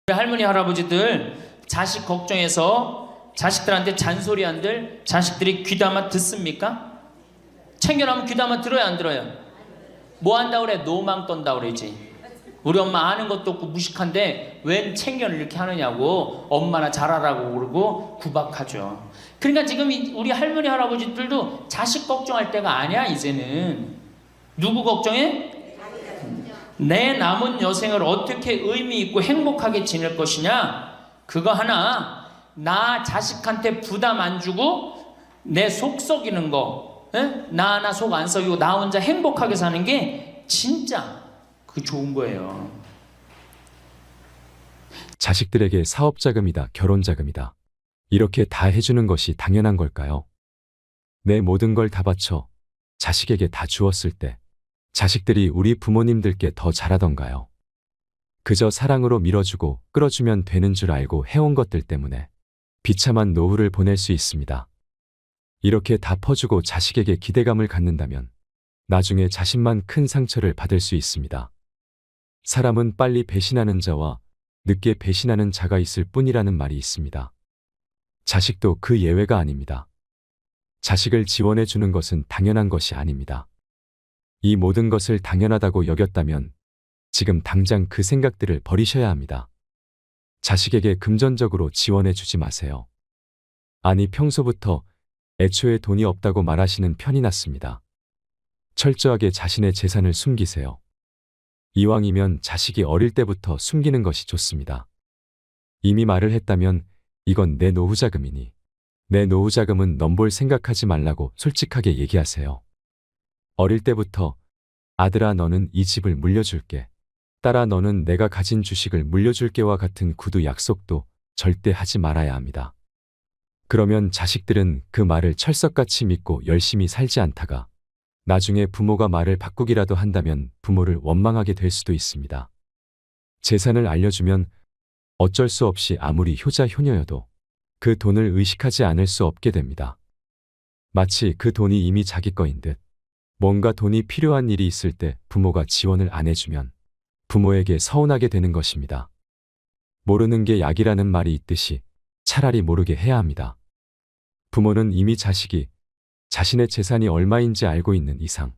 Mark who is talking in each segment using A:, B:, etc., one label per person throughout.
A: 우리 할머니 할아버지들 자식 걱정해서 자식들한테 잔소리한들 자식들이 귀담아 듣습니까? 챙겨나면 귀담아 들어야 안 들어요? 뭐 한다 그래? 노망 떤다 그러지. 우리 엄마 아는 것도 없고 무식한데 웬 챙겨를 이렇게 하느냐고 엄마나 잘하라고 그러고 구박하죠. 그러니까 지금 우리 할머니 할아버지들도 자식 걱정할 때가 아니야. 이제는 누구 걱정해? 내 남은 여생을 어떻게 의미 있고 행복하게 지낼 것이냐, 그거 하나. 나 자식한테 부담 안 주고 내 속 썩이는 거, 나 하나 속 안 썩이고 나 혼자 행복하게 사는 게 진짜 그 좋은 거예요.
B: 자식들에게 사업자금이다, 결혼자금이다, 이렇게 다 해주는 것이 당연한 걸까요? 내 모든 걸 다 바쳐 자식에게 다 주었을 때 자식들이 우리 부모님들께 더 잘하던가요? 그저 사랑으로 밀어주고 끌어주면 되는 줄 알고 해온 것들 때문에 비참한 노후를 보낼 수 있습니다. 이렇게 다 퍼주고 자식에게 기대감을 갖는다면 나중에 자신만 큰 상처를 받을 수 있습니다. 사람은 빨리 배신하는 자와 늦게 배신하는 자가 있을 뿐이라는 말이 있습니다. 자식도 그 예외가 아닙니다. 자식을 지원해 주는 것은 당연한 것이 아닙니다. 이 모든 것을 당연하다고 여겼다면 지금 당장 그 생각들을 버리셔야 합니다. 자식에게 금전적으로 지원해 주지 마세요. 아니, 평소부터 애초에 돈이 없다고 말하시는 편이 낫습니다. 철저하게 자신의 재산을 숨기세요. 이왕이면 자식이 어릴 때부터 숨기는 것이 좋습니다. 이미 말을 했다면 이건 내 노후자금이니 내 노후자금은 넘볼 생각하지 말라고 솔직하게 얘기하세요. 어릴 때부터 아들아 너는 이 집을 물려줄게, 딸아 너는 내가 가진 주식을 물려줄게와 같은 구두 약속도 절대 하지 말아야 합니다. 그러면 자식들은 그 말을 철석같이 믿고 열심히 살지 않다가 나중에 부모가 말을 바꾸기라도 한다면 부모를 원망하게 될 수도 있습니다. 재산을 알려주면 어쩔 수 없이 아무리 효자 효녀여도 그 돈을 의식하지 않을 수 없게 됩니다. 마치 그 돈이 이미 자기 거인 듯. 뭔가 돈이 필요한 일이 있을 때 부모가 지원을 안 해주면 부모에게 서운하게 되는 것입니다. 모르는 게 약이라는 말이 있듯이 차라리 모르게 해야 합니다. 부모는 이미 자식이 자신의 재산이 얼마인지 알고 있는 이상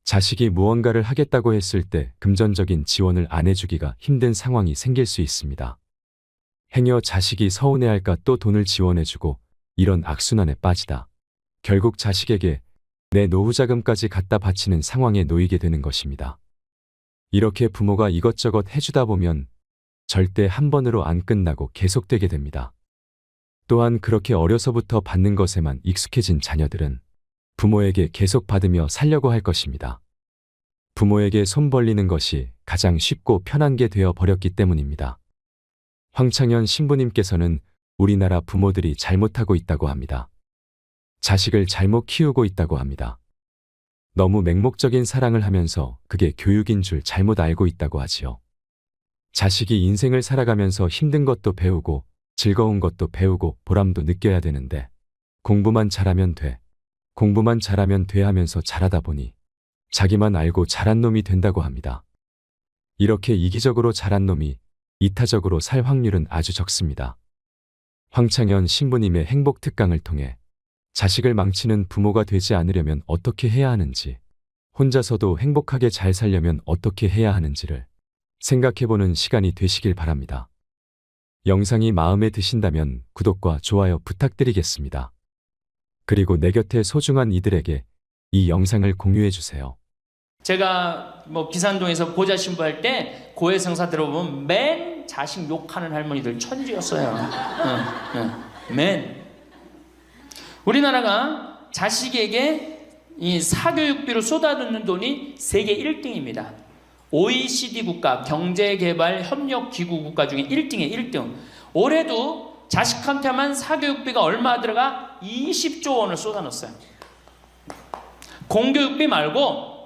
B: 자식이 무언가를 하겠다고 했을 때 금전적인 지원을 안 해주기가 힘든 상황이 생길 수 있습니다. 행여 자식이 서운해할까 또 돈을 지원해주고 이런 악순환에 빠지다 결국 자식에게 내 노후자금까지 갖다 바치는 상황에 놓이게 되는 것입니다. 이렇게 부모가 이것저것 해주다 보면 절대 한 번으로 안 끝나고 계속되게 됩니다. 또한 그렇게 어려서부터 받는 것에만 익숙해진 자녀들은 부모에게 계속 받으며 살려고 할 것입니다. 부모에게 손 벌리는 것이 가장 쉽고 편한 게 되어 버렸기 때문입니다. 황창현 신부님께서는 우리나라 부모들이 잘못하고 있다고 합니다. 자식을 잘못 키우고 있다고 합니다. 너무 맹목적인 사랑을 하면서 그게 교육인 줄 잘못 알고 있다고 하지요. 자식이 인생을 살아가면서 힘든 것도 배우고 즐거운 것도 배우고 보람도 느껴야 되는데 공부만 잘하면 돼, 공부만 잘하면 돼 하면서 잘하다 보니 자기만 알고 잘한 놈이 된다고 합니다. 이렇게 이기적으로 잘한 놈이 이타적으로 살 확률은 아주 적습니다. 황창현 신부님의 행복 특강을 통해 자식을 망치는 부모가 되지 않으려면 어떻게 해야 하는지, 혼자서도 행복하게 잘 살려면 어떻게 해야 하는지를 생각해보는 시간이 되시길 바랍니다. 영상이 마음에 드신다면 구독과 좋아요 부탁드리겠습니다. 그리고 내 곁에 소중한 이들에게 이 영상을 공유해주세요.
A: 제가 비산동에서 보좌 신부할 때 고해성사 들어보면 맨 자식 욕하는 할머니들 천지였어요. 맨. 우리나라가 자식에게 이 사교육비로 쏟아붓는 돈이 세계 1등입니다. OECD 국가, 경제개발협력기구 국가 중에 1등이에요. 1등. 올해도 자식한테만 사교육비가 얼마 들어가? 20조 원을 쏟아넣었어요. 공교육비 말고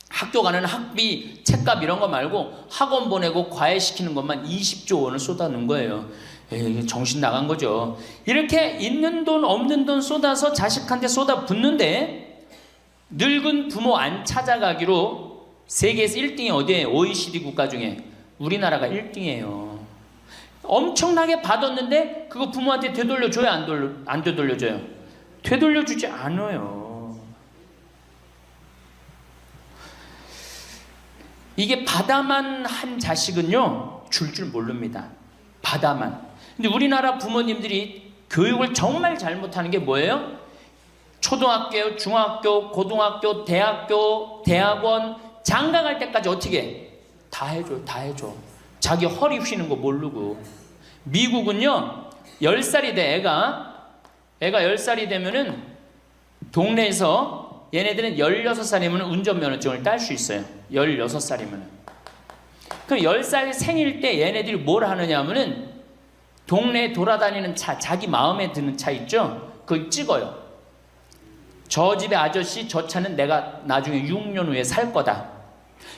A: 학교 가는 학비, 책값 이런 거 말고 학원 보내고 과외시키는 것만 20조 원을 쏟아넣은 거예요. 정신 나간 거죠. 이렇게 있는 돈 없는 돈 쏟아서 자식한테 쏟아붓는데 늙은 부모 안 찾아가기로 세계에서 1등이 어디에 OECD 국가 중에 우리나라가 1등이에요. 엄청나게 받았는데 그거 부모한테 되돌려줘요? 안 되돌려줘요? 되돌려주지 않아요. 이게 받아만 한 자식은요 줄 모릅니다. 받아만. 근데 우리나라 부모님들이 교육을 정말 잘못하는 게 뭐예요? 초등학교, 중학교, 고등학교, 대학교, 대학원, 장가 갈 때까지 어떻게 해? 다 해줘. 자기 허리 휘는 거 모르고. 미국은요 10살이 돼 애가 10살이 되면은 동네에서 얘네들은 16살이면 운전면허증을 딸 수 있어요. 16살이면. 그럼 10살 생일 때 얘네들이 뭘 하느냐 하면은 동네에 돌아다니는 차, 자기 마음에 드는 차 있죠? 그걸 찍어요. 저 집의 아저씨 저 차는 내가 나중에 6년 후에 살 거다.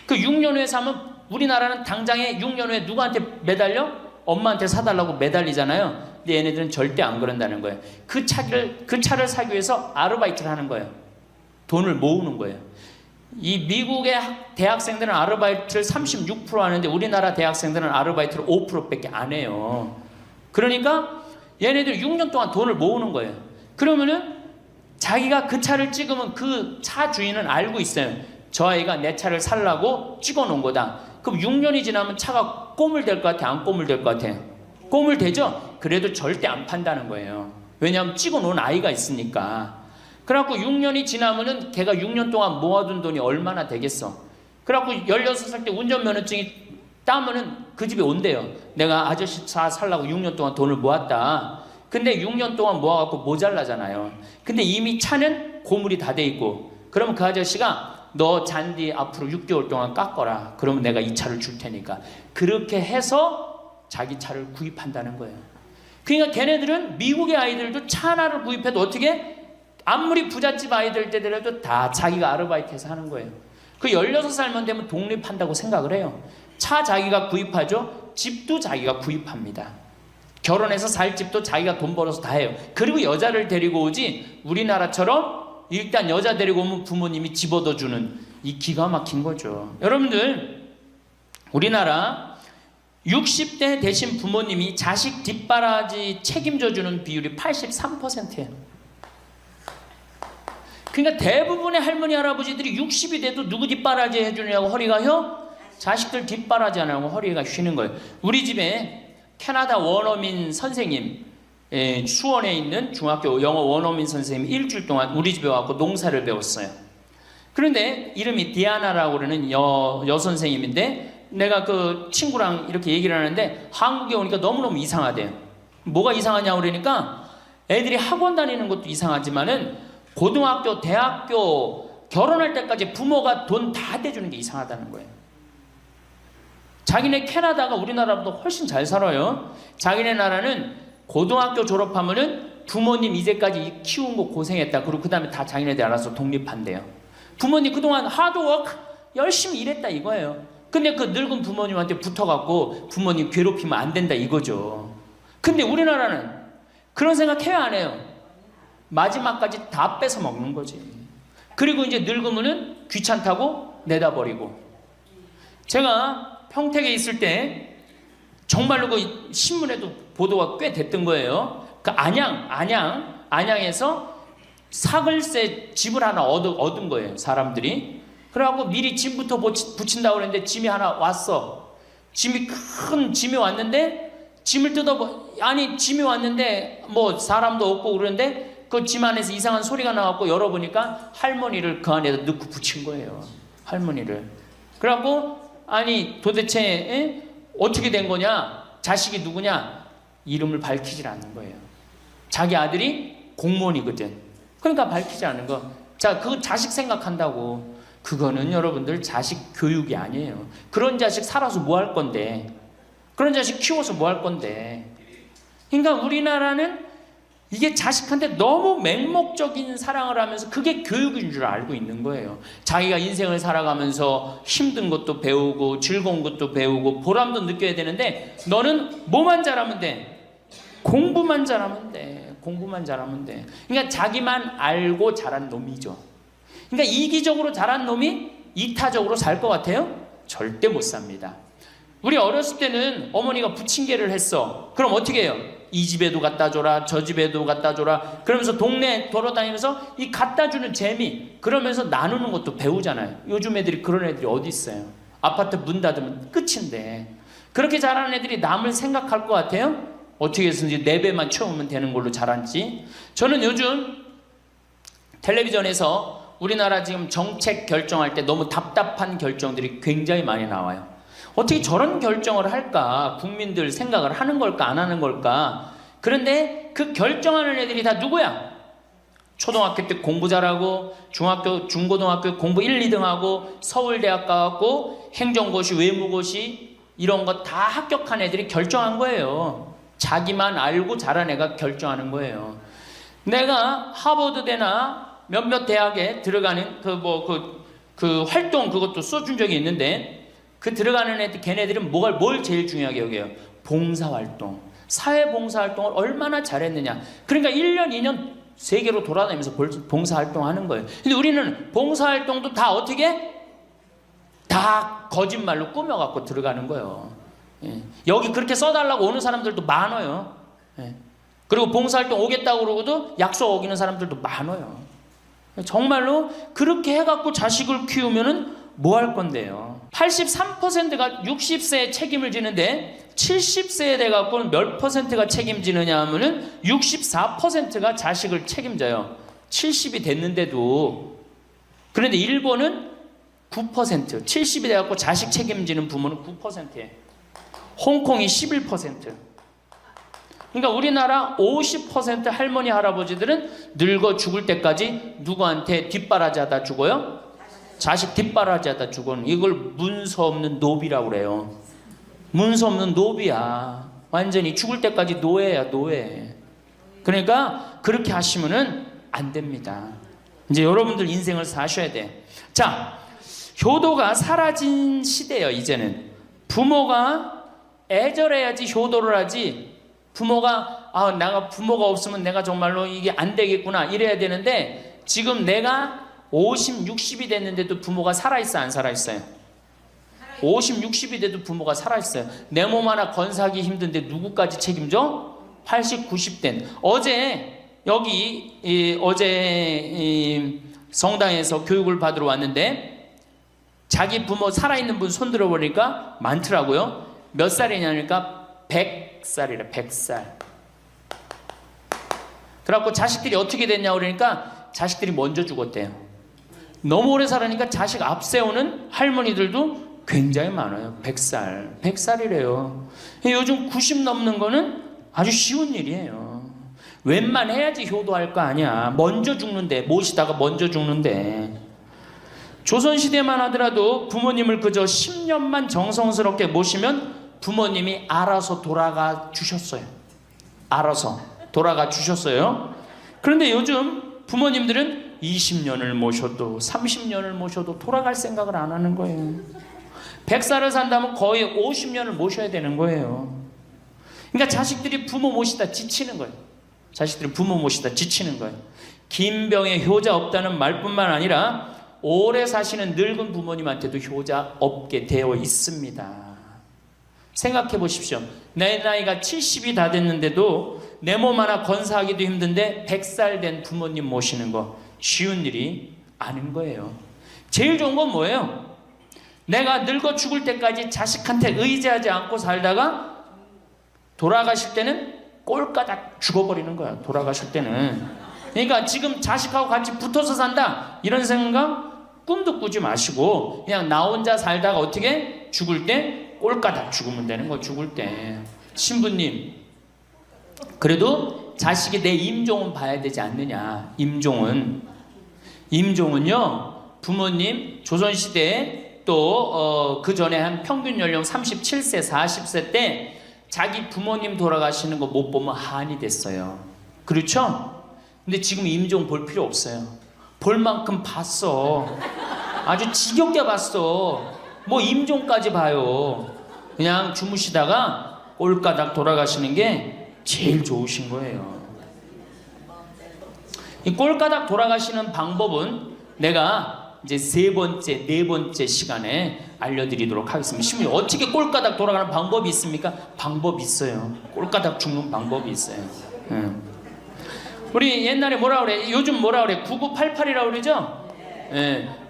A: 그 6년 후에 사면 우리나라는 당장에 6년 후에 누구한테 매달려? 엄마한테 사달라고 매달리잖아요. 근데 얘네들은 절대 안 그런다는 거예요. 그 차를 사기 위해서 아르바이트를 하는 거예요. 돈을 모으는 거예요. 이 미국의 대학생들은 아르바이트를 36% 하는데 우리나라 대학생들은 아르바이트를 5%밖에 안 해요. 그러니까 얘네들 6년 동안 돈을 모으는 거예요. 그러면은 자기가 그 차를 찍으면 그 차 주인은 알고 있어요. 저 아이가 내 차를 살라고 찍어 놓은 거다. 그럼 6년이 지나면 차가 꼬물될 것 같아? 안 꼬물될 것 같아? 꼬물되죠? 그래도 절대 안 판다는 거예요. 왜냐하면 찍어 놓은 아이가 있으니까. 그래갖고 6년이 지나면은 걔가 6년 동안 모아둔 돈이 얼마나 되겠어? 그래갖고 16살 때 운전면허증이 따면은 그 집에 온대요. 내가 아저씨 차 살라고 6년 동안 돈을 모았다. 근데 6년 동안 모아갖고 모자라잖아요. 근데 이미 차는 고물이 다 돼 있고, 그러면 그 아저씨가 너 잔디 앞으로 6개월 동안 깎거라. 그러면 내가 이 차를 줄 테니까. 그렇게 해서 자기 차를 구입한다는 거예요. 그러니까 걔네들은 미국의 아이들도 차 하나를 구입해도 어떻게? 아무리 부잣집 아이들 때더라도 다 자기가 아르바이트해서 하는 거예요. 그 16살만 되면 독립한다고 생각을 해요. 차 자기가 구입하죠. 집도 자기가 구입합니다. 결혼해서 살 집도 자기가 돈 벌어서 다 해요. 그리고 여자를 데리고 오지 우리나라처럼 일단 여자 데리고 오면 부모님이 집 얻어주는 이 기가 막힌 거죠. 여러분들 우리나라 60대 되신 부모님이 자식 뒷바라지 책임져 주는 비율이 83%예요. 그러니까 대부분의 할머니 할아버지들이 60이 돼도 누구 뒷바라지 해주느냐고 허리가 혀? 자식들 뒷바라지 안 하고 허리가 쉬는 거예요. 우리 집에 캐나다 원어민 선생님, 수원에 있는 중학교 영어 원어민 선생님이 일주일 동안 우리 집에 와서 농사를 배웠어요. 그런데 이름이 디아나라고 그러는 여선생님인데 내가 그 친구랑 이렇게 얘기를 하는데 한국에 오니까 너무너무 이상하대요. 뭐가 이상하냐고 그러니까 애들이 학원 다니는 것도 이상하지만은 고등학교, 대학교 결혼할 때까지 부모가 돈 다 대주는 게 이상하다는 거예요. 자기네 캐나다가 우리나라보다 훨씬 잘 살아요. 자기네 나라는 고등학교 졸업하면은 부모님 이제까지 키운 거 고생했다. 그리고 그 다음에 다 자기네들 알아서 독립한대요. 부모님 그동안 하드워크 열심히 일했다 이거예요. 근데 그 늙은 부모님한테 붙어갖고 부모님 괴롭히면 안 된다 이거죠. 근데 우리나라는 그런 생각 해요 안 해요? 마지막까지 다 뺏어 먹는 거지. 그리고 이제 늙으면은 귀찮다고 내다버리고. 제가 평택에 있을 때 정말로 그 신문에도 보도가 꽤 됐던 거예요. 그 안양에서 사글세 집을 하나 얻은 거예요, 사람들이. 그래갖고 미리 짐부터 붙인다고 그랬는데 짐이 하나 왔어. 큰 짐이 왔는데 짐을 짐이 왔는데 뭐 사람도 없고 그러는데 그 짐 안에서 이상한 소리가 나갖고 열어보니까 할머니를 그 안에다 넣고 붙인 거예요. 할머니를. 그래갖고 아니 도대체 어떻게 된 거냐? 자식이 누구냐? 이름을 밝히질 않는 거예요. 자기 아들이 공무원이거든. 그러니까 밝히지 않는 거. 자, 그 자식 생각한다고. 그거는 여러분들 자식 교육이 아니에요. 그런 자식 살아서 뭐 할 건데. 그런 자식 키워서 뭐 할 건데. 그러니까 우리나라는 이게 자식한테 너무 맹목적인 사랑을 하면서 그게 교육인 줄 알고 있는 거예요. 자기가 인생을 살아가면서 힘든 것도 배우고 즐거운 것도 배우고 보람도 느껴야 되는데 너는 뭐만 잘하면 돼? 공부만 잘하면 돼. 공부만 잘하면 돼. 그러니까 자기만 알고 자란 놈이죠. 그러니까 이기적으로 자란 놈이 이타적으로 살 것 같아요? 절대 못 삽니다. 우리 어렸을 때는 어머니가 부침개를 했어. 그럼 어떻게 해요? 이 집에도 갖다 줘라, 저 집에도 갖다 줘라. 그러면서 동네 돌아다니면서 이 갖다 주는 재미, 그러면서 나누는 것도 배우잖아요. 요즘 애들이 그런 애들이 어디 있어요? 아파트 문 닫으면 끝인데. 그렇게 자라는 애들이 남을 생각할 것 같아요? 어떻게 해서든지 4배만 채우면 되는 걸로 자랐지. 저는 요즘 텔레비전에서 우리나라 지금 정책 결정할 때 너무 답답한 결정들이 굉장히 많이 나와요. 어떻게 저런 결정을 할까? 국민들 생각을 하는 걸까? 안 하는 걸까? 그런데 그 결정하는 애들이 다 누구야? 초등학교 때 공부 잘하고 중학교, 중고등학교 공부 1, 2등 하고 서울대학 가갖고 행정고시, 외무고시 이런 거 다 합격한 애들이 결정한 거예요. 자기만 알고 잘한 애가 결정하는 거예요. 내가 하버드대나 몇몇 대학에 들어가는 그 활동 그것도 써준 적이 있는데 그 들어가는 애들 걔네들은 뭘 제일 중요하게 여겨요? 봉사활동, 사회봉사활동을 얼마나 잘했느냐. 그러니까 1년, 2년 세계로 돌아다니면서 봉사활동하는 거예요. 근데 우리는 봉사활동도 다 어떻게? 다 거짓말로 꾸며갖고 들어가는 거예요. 예. 여기 그렇게 써달라고 오는 사람들도 많아요. 예. 그리고 봉사활동 오겠다고 그러고도 약속 어기는 사람들도 많아요. 정말로 그렇게 해갖고 자식을 키우면은 뭐 할 건데요? 83%가 60세에 책임을 지는데 70세에 돼갖고는 몇 %가 책임지느냐 하면은 64%가 자식을 책임져요. 70이 됐는데도. 그런데 일본은 9%, 70이 돼갖고 자식 책임지는 부모는 9%예요. 홍콩이 11%. 그러니까 우리나라 50% 할머니 할아버지들은 늙어 죽을 때까지 누구한테 뒷바라지하다 죽어요? 자식 뒷바라지하다 죽어는. 이걸 문서 없는 노비라고 그래요. 문서 없는 노비야. 완전히 죽을 때까지 노예야, 노예. 그러니까 그렇게 하시면은 안 됩니다. 이제 여러분들 인생을 사셔야 돼. 자, 효도가 사라진 시대예요. 이제는 부모가 애절해야지 효도를 하지. 부모가 내가 부모가 없으면 내가 정말로 이게 안 되겠구나 이래야 되는데 지금 내가 50, 60이 됐는데도 부모가 살아있어 안 살아있어요? 50, 60이 돼도 부모가 살아있어요. 내 몸 하나 건사하기 힘든데 누구까지 책임져? 80, 90된. 어제 여기 어제 성당에서 교육을 받으러 왔는데 자기 부모 살아있는 분 손 들어보니까 많더라고요. 몇 살이냐니까 100살이래. 100살. 그래갖고 자식들이 어떻게 됐냐고 그러니까 자식들이 먼저 죽었대요. 너무 오래 살으니까 자식 앞세우는 할머니들도 굉장히 많아요. 100살. 100살이래요. 요즘 90 넘는 거는 아주 쉬운 일이에요. 웬만해야지 효도할 거 아니야. 먼저 죽는데, 모시다가 먼저 죽는데. 조선시대만 하더라도 부모님을 그저 10년만 정성스럽게 모시면 부모님이 알아서 돌아가 주셨어요. 알아서 돌아가 주셨어요. 그런데 요즘 부모님들은 20년을 모셔도 30년을 모셔도 돌아갈 생각을 안 하는 거예요. 100살을 산다면 거의 50년을 모셔야 되는 거예요. 그러니까 자식들이 부모 모시다 지치는 거예요. 자식들이 부모 모시다 지치는 거예요. 김병에 효자 없다는 말뿐만 아니라 오래 사시는 늙은 부모님한테도 효자 없게 되어 있습니다. 생각해 보십시오. 내 나이가 70이 다 됐는데도 내 몸 하나 건사하기도 힘든데 100살 된 부모님 모시는 거 쉬운 일이 아닌 거예요. 제일 좋은 건 뭐예요? 내가 늙어 죽을 때까지 자식한테 의지하지 않고 살다가 돌아가실 때는 꼴까닥 죽어버리는 거야. 돌아가실 때는. 그러니까 지금 자식하고 같이 붙어서 산다 이런 생각 꿈도 꾸지 마시고 그냥 나 혼자 살다가 어떻게 죽을 때 꼴까닥 죽으면 되는 거. 죽을 때 신부님 그래도 자식이 내 임종은 봐야 되지 않느냐. 임종은요 부모님 조선시대에 또 그 전에 한 평균 연령 37세 40세 때 자기 부모님 돌아가시는 거 못 보면 한이 됐어요. 그렇죠? 근데 지금 임종 볼 필요 없어요. 볼 만큼 봤어. 아주 지겹게 봤어. 뭐 임종까지 봐요. 그냥 주무시다가 꼴까닥 돌아가시는 게 제일 좋으신 거예요. 이 꼴까닥 돌아가시는 방법은 내가 이제 세 번째, 네 번째 시간에 알려드리도록 하겠습니다. 신부님, 어떻게 꼴가닥 돌아가는 방법이 있습니까? 방법이 있어요. 꼴가닥 죽는 방법이 있어요. 우리 옛날에 뭐라 그래? 요즘 뭐라 그래? 9988이라고 그러죠?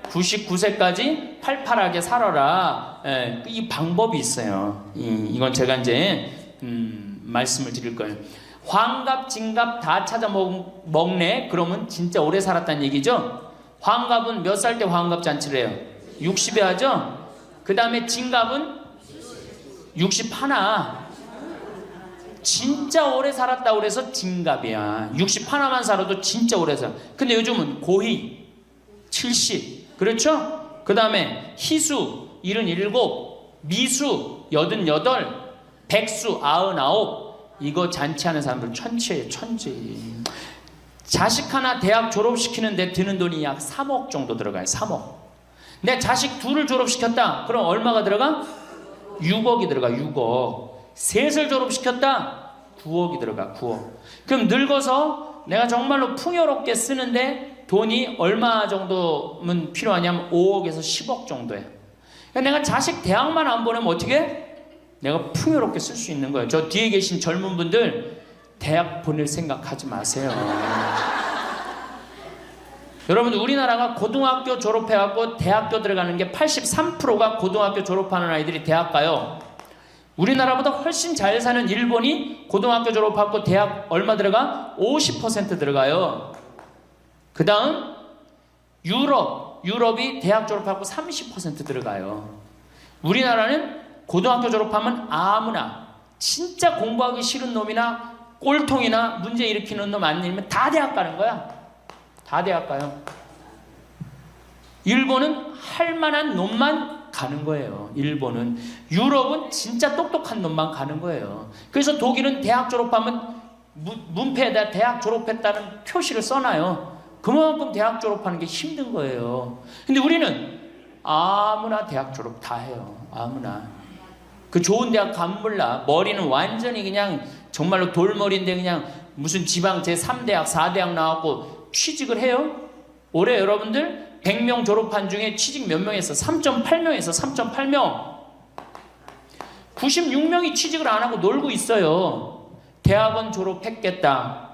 A: 99세까지 팔팔하게 살아라. 이 방법이 있어요. 이건 제가 이제 말씀을 드릴 거예요. 환갑, 진갑 다 찾아 먹네. 그러면 진짜 오래 살았다는 얘기죠. 환갑은 몇 살 때 환갑 잔치를 해요? 60에 하죠. 그 다음에 진갑은 61. 진짜 오래 살았다고 그래서 진갑이야. 61만 살아도 진짜 오래 살아. 근데 요즘은 고희 70, 그렇죠? 그 다음에 희수 77, 미수 88, 백수 99. 이거 잔치하는 사람들 천치예요, 천치. 자식 하나 대학 졸업시키는데 드는 돈이 약 3억 정도 들어가요. 3억. 내 자식 둘을 졸업시켰다. 그럼 얼마가 들어가? 6억이 들어가. 6억. 셋을 졸업시켰다. 9억이 들어가. 9억. 그럼 늙어서 내가 정말로 풍요롭게 쓰는데 돈이 얼마 정도면 필요하냐면 5억에서 10억 정도예요. 그러니까 내가 자식 대학만 안 보내면 어떻게? 내가 풍요롭게 쓸 수 있는 거예요. 저 뒤에 계신 젊은 분들 대학 보낼 생각하지 마세요. 여러분들, 우리나라가 고등학교 졸업해갖고 대학교 들어가는 게 83%가 고등학교 졸업하는 아이들이 대학 가요. 우리나라보다 훨씬 잘 사는 일본이 고등학교 졸업하고 대학 얼마 들어가? 50% 들어가요. 그 다음 유럽이 대학 졸업하고 30% 들어가요. 우리나라는 고등학교 졸업하면 아무나, 진짜 공부하기 싫은 놈이나 꼴통이나 문제 일으키는 놈 아니면 다 대학 가는 거야. 다 대학 가요. 일본은 할 만한 놈만 가는 거예요. 일본은. 유럽은 진짜 똑똑한 놈만 가는 거예요. 그래서 독일은 대학 졸업하면 문패에다 대학 졸업했다는 표시를 써놔요. 그만큼 대학 졸업하는 게 힘든 거예요. 근데 우리는 아무나 대학 졸업 다 해요. 아무나. 그 좋은 대학 가면 몰라. 머리는 완전히 그냥 정말로 돌머리인데 그냥 무슨 지방 제3대학, 4대학 나왔고 취직을 해요? 올해 여러분들 100명 졸업한 중에 취직 몇 명 했어? 3.8명에서 3.8명. 96명이 취직을 안 하고 놀고 있어요. 대학원 졸업했겠다.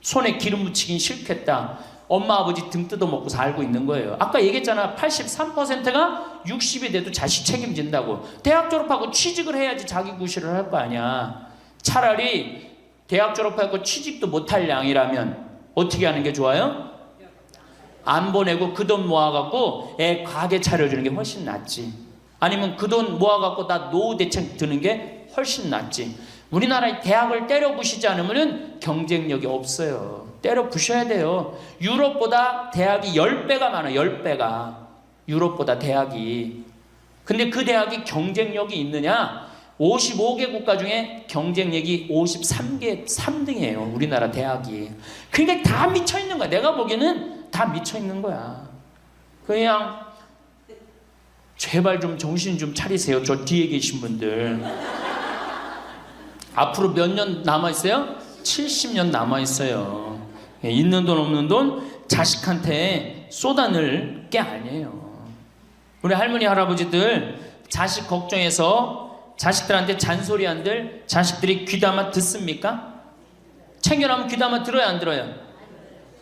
A: 손에 기름 묻히긴 싫겠다. 엄마 아버지 등 뜯어먹고 살고 있는 거예요. 아까 얘기했잖아. 83%가 60이 돼도 자식 책임진다고. 대학 졸업하고 취직을 해야지 자기 구실을 할 거 아니야. 차라리 대학 졸업하고 취직도 못할 양이라면 어떻게 하는 게 좋아요? 안 보내고 그 돈 모아갖고 애 가게 차려주는 게 훨씬 낫지. 아니면 그 돈 모아갖고 나 노후 대책 드는 게 훨씬 낫지. 우리나라의 대학을 때려 부시지 않으면 경쟁력이 없어요. 때려 부셔야 돼요. 유럽보다 대학이 10배가 많아요. 10배가. 유럽보다 대학이. 근데 그 대학이 경쟁력이 있느냐? 55개 국가 중에 경쟁력이 53개 3등이에요. 우리나라 대학이. 그러니까 다 미쳐있는 거야. 내가 보기에는 다 미쳐있는 거야. 그냥 제발 좀 정신 좀 차리세요. 저 뒤에 계신 분들. 앞으로 몇 년 남아있어요? 70년 남아있어요. 있는 돈 없는 돈 자식한테 쏟아낼 게 아니에요. 우리 할머니 할아버지들 자식 걱정해서 자식들한테 잔소리한들 자식들이 귀담아 듣습니까? 챙겨나면 귀담아 들어야 안 들어요?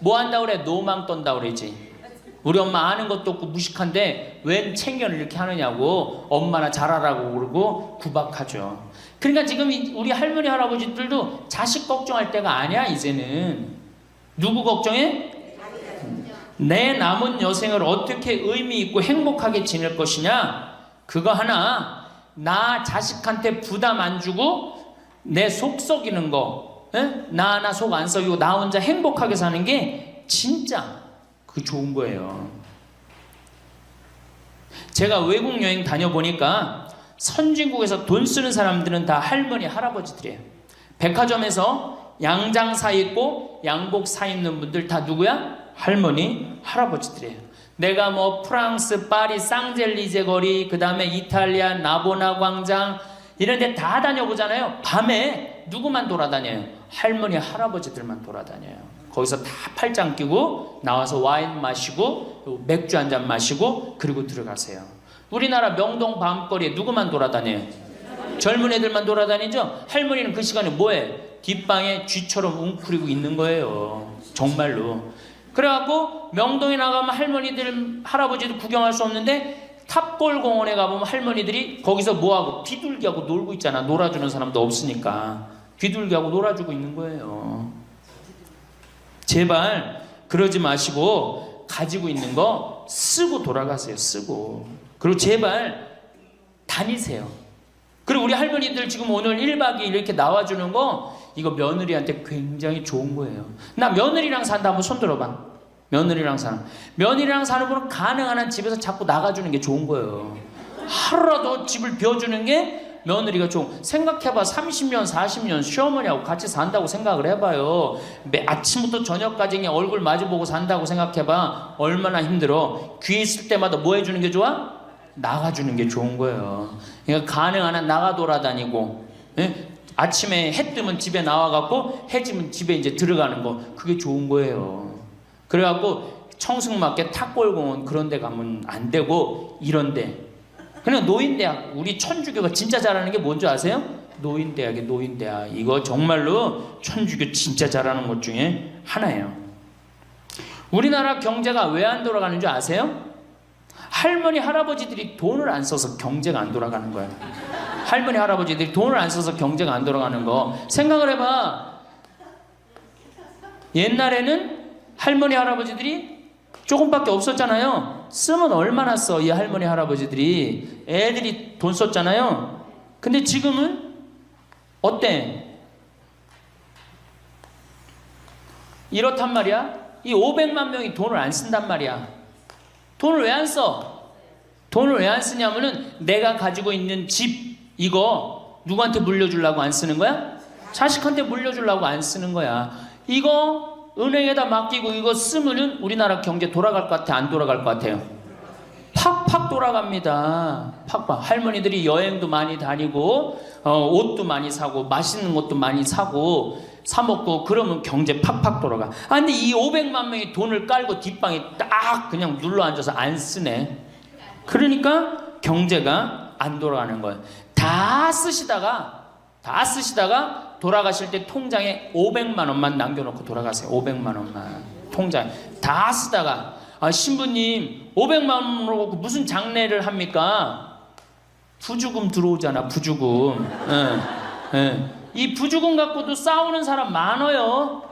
A: 뭐 한다고 그래? 노망 떤다고 그러지. 우리 엄마 아는 것도 없고 무식한데 웬 챙겨를 이렇게 하느냐고 엄마나 잘하라고 그러고 구박하죠. 그러니까 지금 우리 할머니 할아버지들도 자식 걱정할 때가 아니야. 이제는 누구 걱정해? 내 남은 여생을 어떻게 의미 있고 행복하게 지낼 것이냐. 그거 하나. 나 자식한테 부담 안 주고 내 속 썩이는 거, 나 하나 속 안 썩이고 나 혼자 행복하게 사는 게 진짜 그 좋은 거예요. 제가 외국 여행 다녀보니까 선진국에서 돈 쓰는 사람들은 다 할머니 할아버지들이에요. 백화점에서 양장 사 입고 양복 사 입는 분들 다 누구야? 할머니 할아버지들이에요. 내가 뭐 프랑스 파리 쌍젤리제 거리, 그 다음에 이탈리아 나보나 광장 이런 데 다 다녀보잖아요. 밤에 누구만 돌아다녀요? 할머니 할아버지들만 돌아다녀요. 거기서 다 팔짱 끼고 나와서 와인 마시고 맥주 한 잔 마시고 그리고 들어가세요. 우리나라 명동 밤거리에 누구만 돌아다녀요? 젊은 애들만 돌아다니죠? 할머니는 그 시간에 뭐해? 뒷방에 쥐처럼 웅크리고 있는 거예요. 정말로. 그래갖고 명동에 나가면 할머니들, 할아버지도 구경할 수 없는데 탑골공원에 가보면 할머니들이 거기서 뭐하고 비둘기하고 놀고 있잖아. 놀아주는 사람도 없으니까 비둘기하고 놀아주고 있는 거예요. 제발 그러지 마시고 가지고 있는 거 쓰고 돌아가세요. 쓰고. 그리고 제발 다니세요. 그리고 우리 할머니들 지금 오늘 1박 2일 이렇게 나와주는 거 이거 며느리한테 굉장히 좋은 거예요. 나 며느리랑 산다 한번 손 들어봐. 며느리랑 사는. 며느리랑 사는 분은 가능한 한 집에서 자꾸 나가주는 게 좋은 거예요. 하루라도 집을 비워주는 게 며느리가 좋은. 생각해봐. 30년 40년 시어머니하고 같이 산다고 생각을 해봐요. 아침부터 저녁까지 그냥 얼굴 마주보고 산다고 생각해봐. 얼마나 힘들어. 귀에 있을 때마다 뭐 해주는 게 좋아? 나가주는 게 좋은 거예요. 그러니까 가능한 한 나가 돌아다니고, 예? 아침에 해 뜨면 집에 나와갖고 해 지면 집에 이제 들어가는 거, 그게 좋은 거예요. 그래갖고 청승맞게 탑골공원 그런 데 가면 안 되고 이런 데 그냥 노인대학. 우리 천주교가 진짜 잘하는 게 뭔지 아세요? 노인대학이에요. 노인대학. 이거 정말로 천주교 진짜 잘하는 것 중에 하나예요. 우리나라 경제가 왜 안 돌아가는 줄 아세요? 할머니 할아버지들이 돈을 안 써서 경제가 안 돌아가는 거예요. 할머니 할아버지들이 돈을 안 써서 경제가 안 돌아가는 거 생각을 해봐. 옛날에는 할머니 할아버지들이 조금밖에 없었잖아요. 쓰면 얼마나 써, 이 할머니 할아버지들이. 애들이 돈 썼잖아요. 근데 지금은 어때? 이렇단 말이야. 이 500만 명이 돈을 안 쓴단 말이야. 돈을 왜 안 써? 돈을 왜 안 쓰냐면은 내가 가지고 있는 집 이거 누구한테 물려주려고 안 쓰는 거야? 자식한테 물려주려고 안 쓰는 거야. 이거 은행에다 맡기고 이거 쓰면은 우리나라 경제 돌아갈 것 같아? 안 돌아갈 것 같아요? 팍팍 돌아갑니다. 팍팍. 할머니들이 여행도 많이 다니고 옷도 많이 사고 맛있는 것도 많이 사고 사 먹고 그러면 경제 팍팍 돌아가. 아 근데 이 500만 명이 돈을 깔고 뒷방에 딱 그냥 눌러 앉아서 안 쓰네. 그러니까 경제가 안 돌아가는 거예요. 다 쓰시다가 돌아가실 때 통장에 500만 원만 남겨놓고 돌아가세요. 500만 원만 통장에 다 쓰다가 신부님 500만 원으로 무슨 장례를 합니까? 부주금 들어오잖아. 부주금. 이 부주금 갖고도 싸우는 사람 많아요.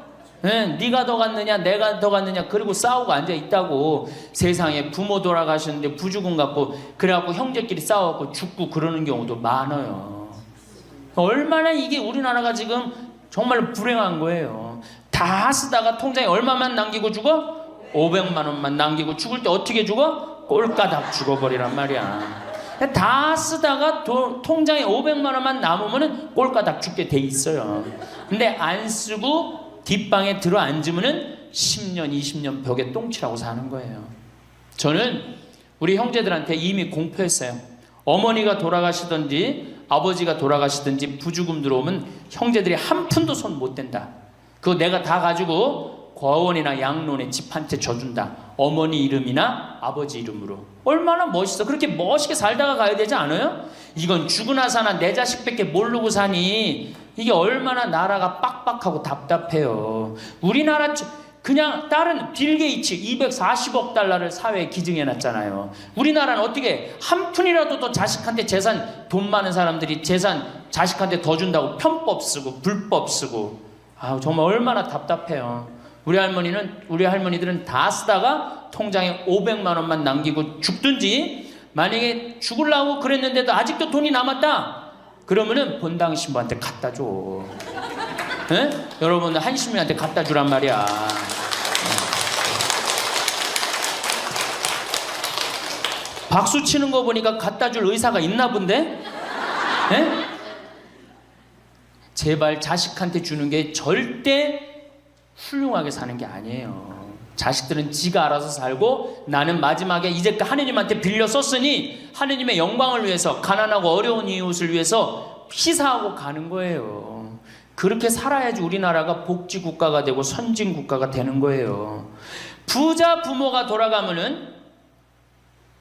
A: 네가 더 갔느냐 내가 더 갔느냐 그리고 싸우고 앉아있다고. 세상에 부모 돌아가셨는데 부주금 갖고 그래갖고 형제끼리 싸워갖고 죽고 그러는 경우도 많아요. 얼마나 이게 우리나라가 지금 정말 불행한 거예요. 다 쓰다가 통장에 얼마만 남기고 죽어? 500만 원만 남기고 죽을 때 어떻게 죽어? 꼴까닥 죽어버리란 말이야. 다 쓰다가 통장에 500만 원만 남으면 꼴까닥 죽게 돼 있어요. 근데 안 쓰고 뒷방에 들어 앉으면 10년 20년 벽에 똥치라고 사는 거예요. 저는 우리 형제들한테 이미 공표했어요. 어머니가 돌아가시든지 아버지가 돌아가시든지 부주금 들어오면 형제들이 한 푼도 손 못 댄다. 그거 내가 다 가지고 과원이나 양론에 집 한 채 져준다. 어머니 이름이나 아버지 이름으로. 얼마나 멋있어. 그렇게 멋있게 살다가 가야 되지 않아요? 이건 죽으나 사나 내 자식밖에 모르고 사니 이게 얼마나 나라가 빡빡하고 답답해요. 우리나라 그냥 다른 빌 게이츠 240억 달러를 사회에 기증해놨잖아요. 우리나라는 어떻게 한 푼이라도 더 자식한테 재산, 돈 많은 사람들이 재산 자식한테 더 준다고 편법 쓰고 불법 쓰고. 정말 얼마나 답답해요. 우리 할머니들은 다 쓰다가 통장에 500만 원만 남기고 죽든지, 만약에 죽으려고 그랬는데도 아직도 돈이 남았다 그러면은 본당 신부한테 갖다 줘. 여러분들 한신부한테 갖다 주란 말이야. 박수 치는 거 보니까 갖다 줄 의사가 있나 본데? 제발 자식한테 주는 게 절대 훌륭하게 사는 게 아니에요. 자식들은 지가 알아서 살고 나는 마지막에 이제껏 하느님한테 빌려 썼으니 하느님의 영광을 위해서 가난하고 어려운 이웃을 위해서 희사하고 가는 거예요. 그렇게 살아야지 우리나라가 복지국가가 되고 선진국가가 되는 거예요. 부자 부모가 돌아가면은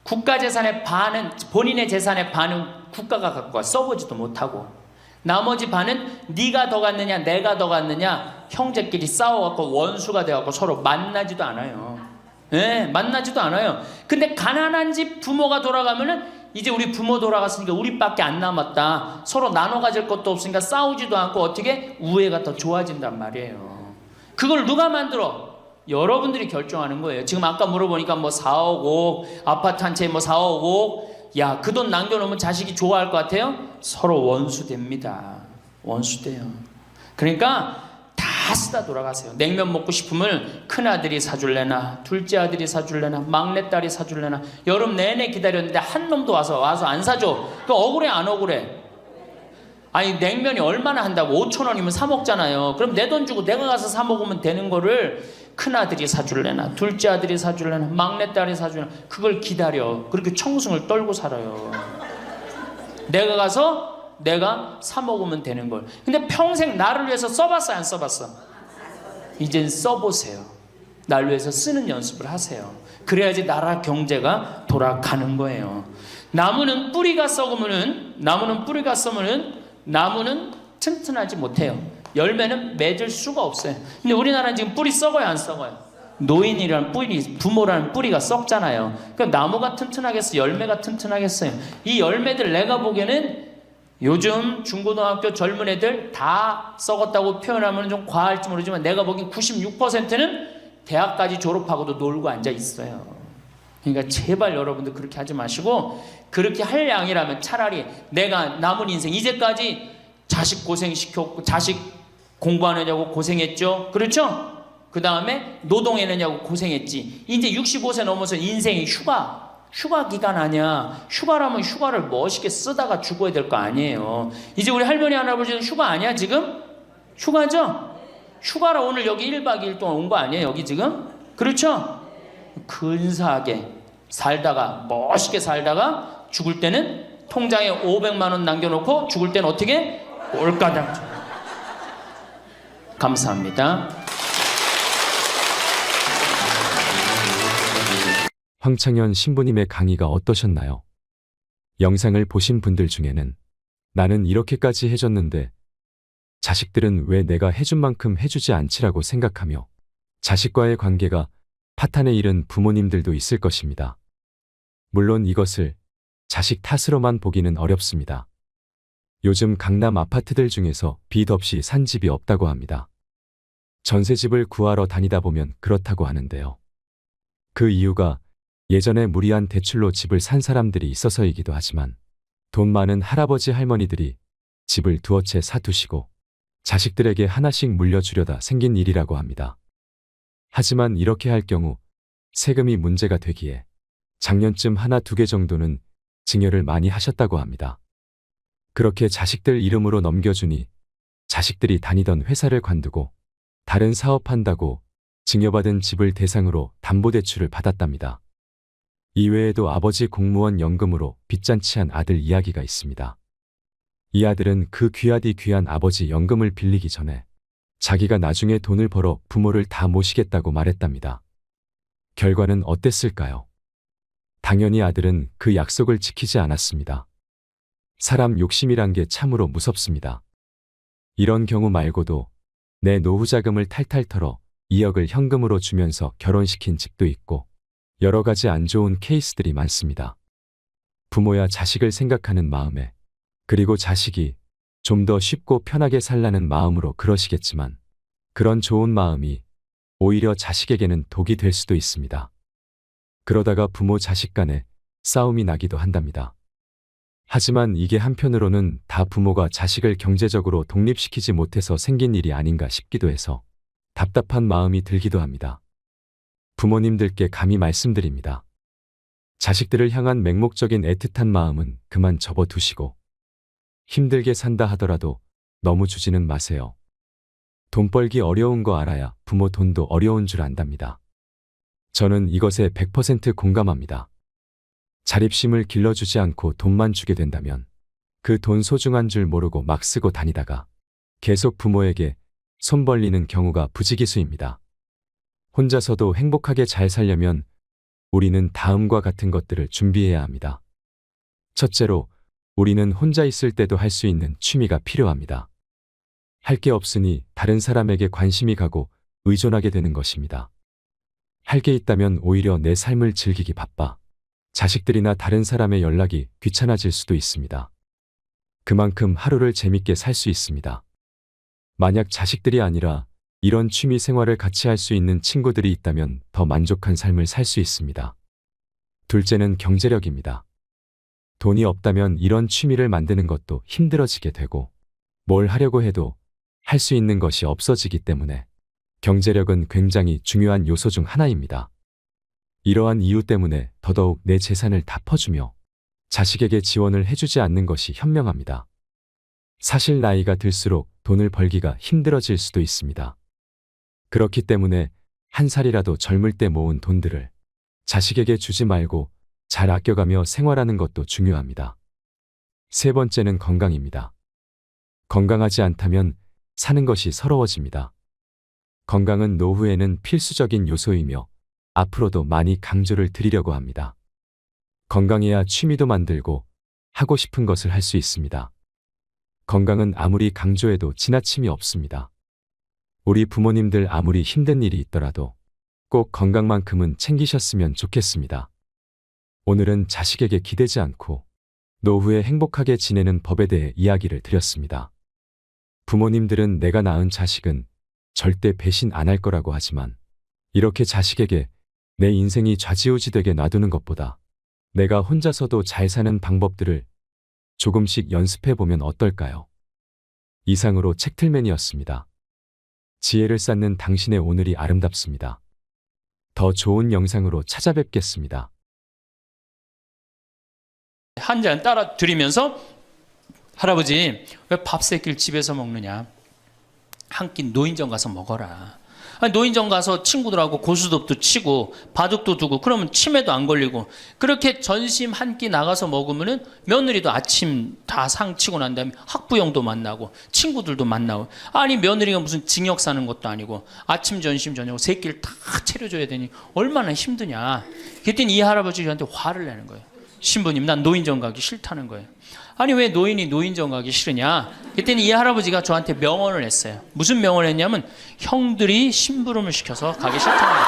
A: 국가 재산의 반은, 본인의 재산의 반은 국가가 갖고 가, 써보지도 못하고, 나머지 반은 네가 더 갖느냐 내가 더 갖느냐 형제끼리 싸워갖고 원수가 돼갖고 서로 만나지도 않아요. 네, 만나지도 않아요. 근데 가난한 집 부모가 돌아가면은 이제 우리 부모 돌아갔으니까 우리밖에 안 남았다, 서로 나눠 가질 것도 없으니까 싸우지도 않고 어떻게 우애가 더 좋아진단 말이에요. 그걸 누가 만들어? 여러분들이 결정하는 거예요. 지금 아까 물어보니까 뭐 4억 5억 아파트 한 채에 뭐 4억 5억, 야, 그 돈 남겨놓으면 자식이 좋아할 것 같아요? 서로 원수됩니다. 원수돼요. 그러니까 다 쓰다 돌아가세요. 냉면 먹고 싶으면 큰아들이 사줄래나 둘째 아들이 사줄래나 막내딸이 사줄래나 여름 내내 기다렸는데 한 놈도 와서 안 사줘. 그 억울해 안 억울해? 아니 냉면이 얼마나 한다고? 5,000원이면 사 먹잖아요. 그럼 내 돈 주고 내가 가서 사 먹으면 되는 거를 큰아들이 사줄래나 둘째 아들이 사줄래나 막내딸이 사줄래나 그걸 기다려. 그렇게 청승을 떨고 살아요. 내가 가서 내가 사 먹으면 되는 걸. 근데 평생 나를 위해서 써봤어 안 써봤어? 이젠 써보세요. 나를 위해서 쓰는 연습을 하세요. 그래야지 나라 경제가 돌아가는 거예요. 나무는 뿌리가 썩으면은 나무는 튼튼하지 못해요. 열매는 맺을 수가 없어요. 근데 우리나라는 지금 뿌리 썩어요 안 썩어요? 노인이라는 뿌리, 부모라는 뿌리가 썩잖아요. 그러니까 나무가 튼튼하겠어요? 열매가 튼튼하겠어요? 이 열매들 내가 보기에는 요즘 중고등학교 젊은 애들 다 썩었다고 표현하면 좀 과할지 모르지만 내가 보기엔 96%는 대학까지 졸업하고도 놀고 앉아 있어요. 그러니까 제발 여러분들 그렇게 하지 마시고, 그렇게 할 양이라면 차라리 내가 남은 인생 이제까지 자식 고생시켰고 자식 공부 안 하냐고 고생했죠. 그렇죠? 그 다음에 노동해내냐고 고생했지. 이제 65세 넘어서 인생이 휴가 기간 아니야. 휴가라면 휴가를 멋있게 쓰다가 죽어야 될 거 아니에요. 이제 우리 할머니 할아버지는 휴가 아니야 지금? 휴가죠? 휴가라 오늘 여기 1박 2일 동안 온 거 아니에요 여기 지금? 그렇죠? 근사하게 살다가 멋있게 살다가 죽을 때는 통장에 500만 원 남겨놓고 죽을 때는 어떻게? 꼴까당. 감사합니다.
B: 황창현 신부님의 강의가 어떠셨나요? 영상을 보신 분들 중에는 나는 이렇게까지 해줬는데 자식들은 왜 내가 해준 만큼 해주지 않지라고 생각하며 자식과의 관계가 파탄에 이른 부모님들도 있을 것입니다. 물론 이것을 자식 탓으로만 보기는 어렵습니다. 요즘 강남 아파트들 중에서 빚 없이 산 집이 없다고 합니다. 전세집을 구하러 다니다 보면 그렇다고 하는데요. 그 이유가 예전에 무리한 대출로 집을 산 사람들이 있어서이기도 하지만 돈 많은 할아버지 할머니들이 집을 두어 채 사두시고 자식들에게 하나씩 물려주려다 생긴 일이라고 합니다. 하지만 이렇게 할 경우 세금이 문제가 되기에 작년쯤 하나 두 개 정도는 증여를 많이 하셨다고 합니다. 그렇게 자식들 이름으로 넘겨주니 자식들이 다니던 회사를 관두고 다른 사업한다고 증여받은 집을 대상으로 담보대출을 받았답니다. 이외에도 아버지 공무원 연금으로 빚잔치한 아들 이야기가 있습니다. 이 아들은 그 귀하디 귀한 아버지 연금을 빌리기 전에 자기가 나중에 돈을 벌어 부모를 다 모시겠다고 말했답니다. 결과는 어땠을까요? 당연히 아들은 그 약속을 지키지 않았습니다. 사람 욕심이란 게 참으로 무섭습니다. 이런 경우 말고도 내 노후 자금을 탈탈 털어 2억을 현금으로 주면서 결혼시킨 집도 있고 여러 가지 안 좋은 케이스들이 많습니다. 부모야 자식을 생각하는 마음에, 그리고 자식이 좀 더 쉽고 편하게 살라는 마음으로 그러시겠지만 그런 좋은 마음이 오히려 자식에게는 독이 될 수도 있습니다. 그러다가 부모 자식 간에 싸움이 나기도 한답니다. 하지만 이게 한편으로는 다 부모가 자식을 경제적으로 독립시키지 못해서 생긴 일이 아닌가 싶기도 해서 답답한 마음이 들기도 합니다. 부모님들께 감히 말씀드립니다. 자식들을 향한 맹목적인 애틋한 마음은 그만 접어두시고 힘들게 산다 하더라도 너무 주지는 마세요. 돈 벌기 어려운 거 알아야 부모 돈도 어려운 줄 안답니다. 저는 이것에 100% 공감합니다. 자립심을 길러주지 않고 돈만 주게 된다면 그 돈 소중한 줄 모르고 막 쓰고 다니다가 계속 부모에게 손 벌리는 경우가 부지기수입니다. 혼자서도 행복하게 잘 살려면 우리는 다음과 같은 것들을 준비해야 합니다. 첫째로, 우리는 혼자 있을 때도 할 수 있는 취미가 필요합니다. 할 게 없으니 다른 사람에게 관심이 가고 의존하게 되는 것입니다. 할 게 있다면 오히려 내 삶을 즐기기 바빠 자식들이나 다른 사람의 연락이 귀찮아질 수도 있습니다. 그만큼 하루를 재밌게 살 수 있습니다. 만약 자식들이 아니라 이런 취미 생활을 같이 할 수 있는 친구들이 있다면 더 만족한 삶을 살 수 있습니다. 둘째는 경제력입니다. 돈이 없다면 이런 취미를 만드는 것도 힘들어지게 되고 뭘 하려고 해도 할 수 있는 것이 없어지기 때문에 경제력은 굉장히 중요한 요소 중 하나입니다. 이러한 이유 때문에 더더욱 내 재산을 다 퍼주며 자식에게 지원을 해주지 않는 것이 현명합니다. 사실 나이가 들수록 돈을 벌기가 힘들어질 수도 있습니다. 그렇기 때문에 한 살이라도 젊을 때 모은 돈들을 자식에게 주지 말고 잘 아껴가며 생활하는 것도 중요합니다. 세 번째는 건강입니다. 건강하지 않다면 사는 것이 서러워집니다. 건강은 노후에는 필수적인 요소이며 앞으로도 많이 강조를 드리려고 합니다. 건강해야 취미도 만들고 하고 싶은 것을 할 수 있습니다. 건강은 아무리 강조해도 지나침이 없습니다. 우리 부모님들 아무리 힘든 일이 있더라도 꼭 건강만큼은 챙기셨으면 좋겠습니다. 오늘은 자식에게 기대지 않고 노후에 행복하게 지내는 법에 대해 이야기를 드렸습니다. 부모님들은 내가 낳은 자식은 절대 배신 안 할 거라고 하지만 이렇게 자식에게 내 인생이 좌지우지되게 놔두는 것보다 내가 혼자서도 잘 사는 방법들을 조금씩 연습해 보면 어떨까요? 이상으로 책틀맨이었습니다. 지혜를 쌓는 당신의 오늘이 아름답습니다. 더 좋은 영상으로 찾아뵙겠습니다.
A: 한 잔 따라 드리면서 할아버지 왜 밥 세 끼를 집에서 먹느냐? 한 끼 노인정 가서 먹어라. 아니, 노인정 가서 친구들하고 고스톱도 치고 바둑도 두고 그러면 치매도 안 걸리고 그렇게 전심 한 끼 나가서 먹으면은 며느리도 아침 다 상 치고 난 다음에 학부형도 만나고 친구들도 만나고 아니 며느리가 무슨 징역 사는 것도 아니고 아침 점심 저녁 세 끼를 다 차려줘야 되니 얼마나 힘드냐. 그랬더니 이 할아버지 저한테 화를 내는 거예요. 신부님 난 노인정 가기 싫다는 거예요. 아니 왜 노인이 노인정 가기 싫으냐. 그랬더니 이 할아버지가 저한테 명언을 했어요. 무슨 명언을 했냐면 형들이 심부름을 시켜서 가기 싫다는 거예요.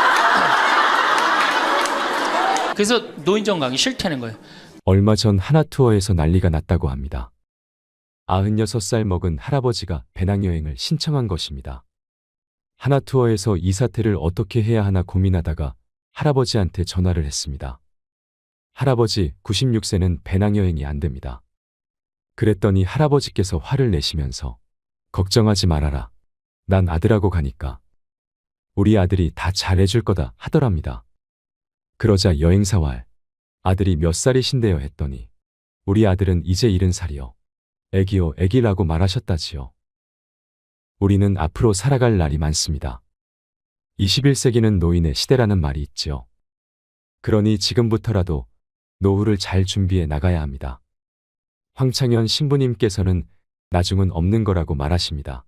A: 그래서 노인정 가기 싫다는 거예요.
B: 얼마 전 하나투어에서 난리가 났다고 합니다. 96살 먹은 할아버지가 배낭여행을 신청한 것입니다. 하나투어에서 이 사태를 어떻게 해야 하나 고민하다가 할아버지한테 전화를 했습니다. 할아버지 96세는 배낭여행이 안 됩니다. 그랬더니 할아버지께서 화를 내시면서 걱정하지 말아라. 난 아들하고 가니까 우리 아들이 다 잘해줄 거다 하더랍니다. 그러자 여행사와 아들이 몇 살이신데요 했더니 우리 아들은 이제 70살이요. 애기요 애기라고 말하셨다지요. 우리는 앞으로 살아갈 날이 많습니다. 21세기는 노인의 시대라는 말이 있지요. 그러니 지금부터라도 노후를 잘 준비해 나가야 합니다. 황창현 신부님께서는 나중은 없는 거라고 말하십니다.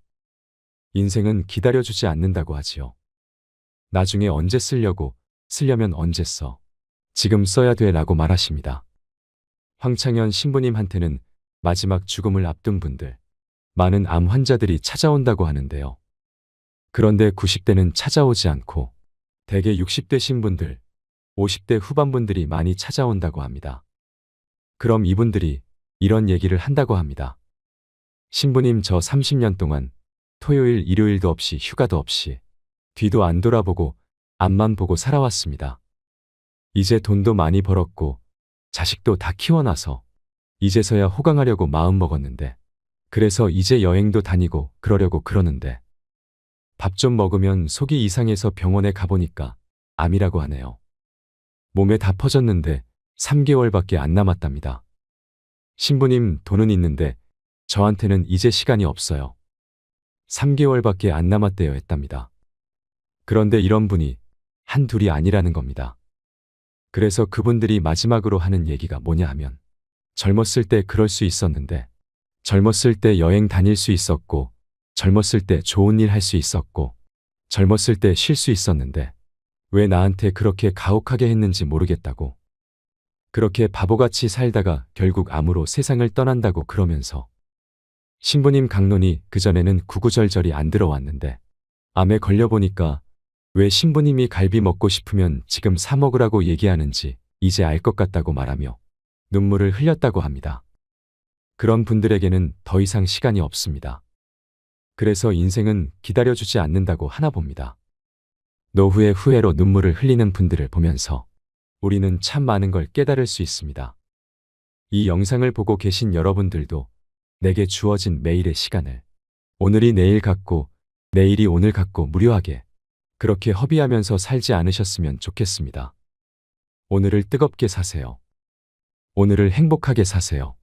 B: 인생은 기다려주지 않는다고 하지요. 나중에 언제 쓰려면 언제 써. 지금 써야 돼 라고 말하십니다. 황창현 신부님한테는 마지막 죽음을 앞둔 분들, 많은 암 환자들이 찾아온다고 하는데요. 그런데 90대는 찾아오지 않고 대개 60대 신분들, 50대 후반분들이 많이 찾아온다고 합니다. 그럼 이분들이 이런 얘기를 한다고 합니다. 신부님 저 30년 동안 토요일 일요일도 없이 휴가도 없이 뒤도 안 돌아보고 앞만 보고 살아왔습니다. 이제 돈도 많이 벌었고 자식도 다 키워놔서 이제서야 호강하려고 마음먹었는데 그래서 이제 여행도 다니고 그러려고 그러는데 밥 좀 먹으면 속이 이상해서 병원에 가보니까 암이라고 하네요. 몸에 다 퍼졌는데 3개월밖에 안 남았답니다. 신부님 돈은 있는데 저한테는 이제 시간이 없어요. 3개월밖에 안 남았대요 했답니다. 그런데 이런 분이 한둘이 아니라는 겁니다. 그래서 그분들이 마지막으로 하는 얘기가 뭐냐 하면 젊었을 때 그럴 수 있었는데 젊었을 때 여행 다닐 수 있었고 젊었을 때 좋은 일 할 수 있었고, 젊었을 때 쉴 수 있었는데, 왜 나한테 그렇게 가혹하게 했는지 모르겠다고. 그렇게 바보같이 살다가 결국 암으로 세상을 떠난다고 그러면서 신부님 강론이 그전에는 구구절절이 안 들어왔는데 암에 걸려보니까 왜 신부님이 갈비 먹고 싶으면 지금 사 먹으라고 얘기하는지 이제 알 것 같다고 말하며 눈물을 흘렸다고 합니다. 그런 분들에게는 더 이상 시간이 없습니다. 그래서 인생은 기다려주지 않는다고 하나 봅니다. 노후의 후회로 눈물을 흘리는 분들을 보면서 우리는 참 많은 걸 깨달을 수 있습니다. 이 영상을 보고 계신 여러분들도 내게 주어진 매일의 시간을 오늘이 내일 같고 내일이 오늘 같고 무료하게 그렇게 허비하면서 살지 않으셨으면 좋겠습니다. 오늘을 뜨겁게 사세요. 오늘을 행복하게 사세요.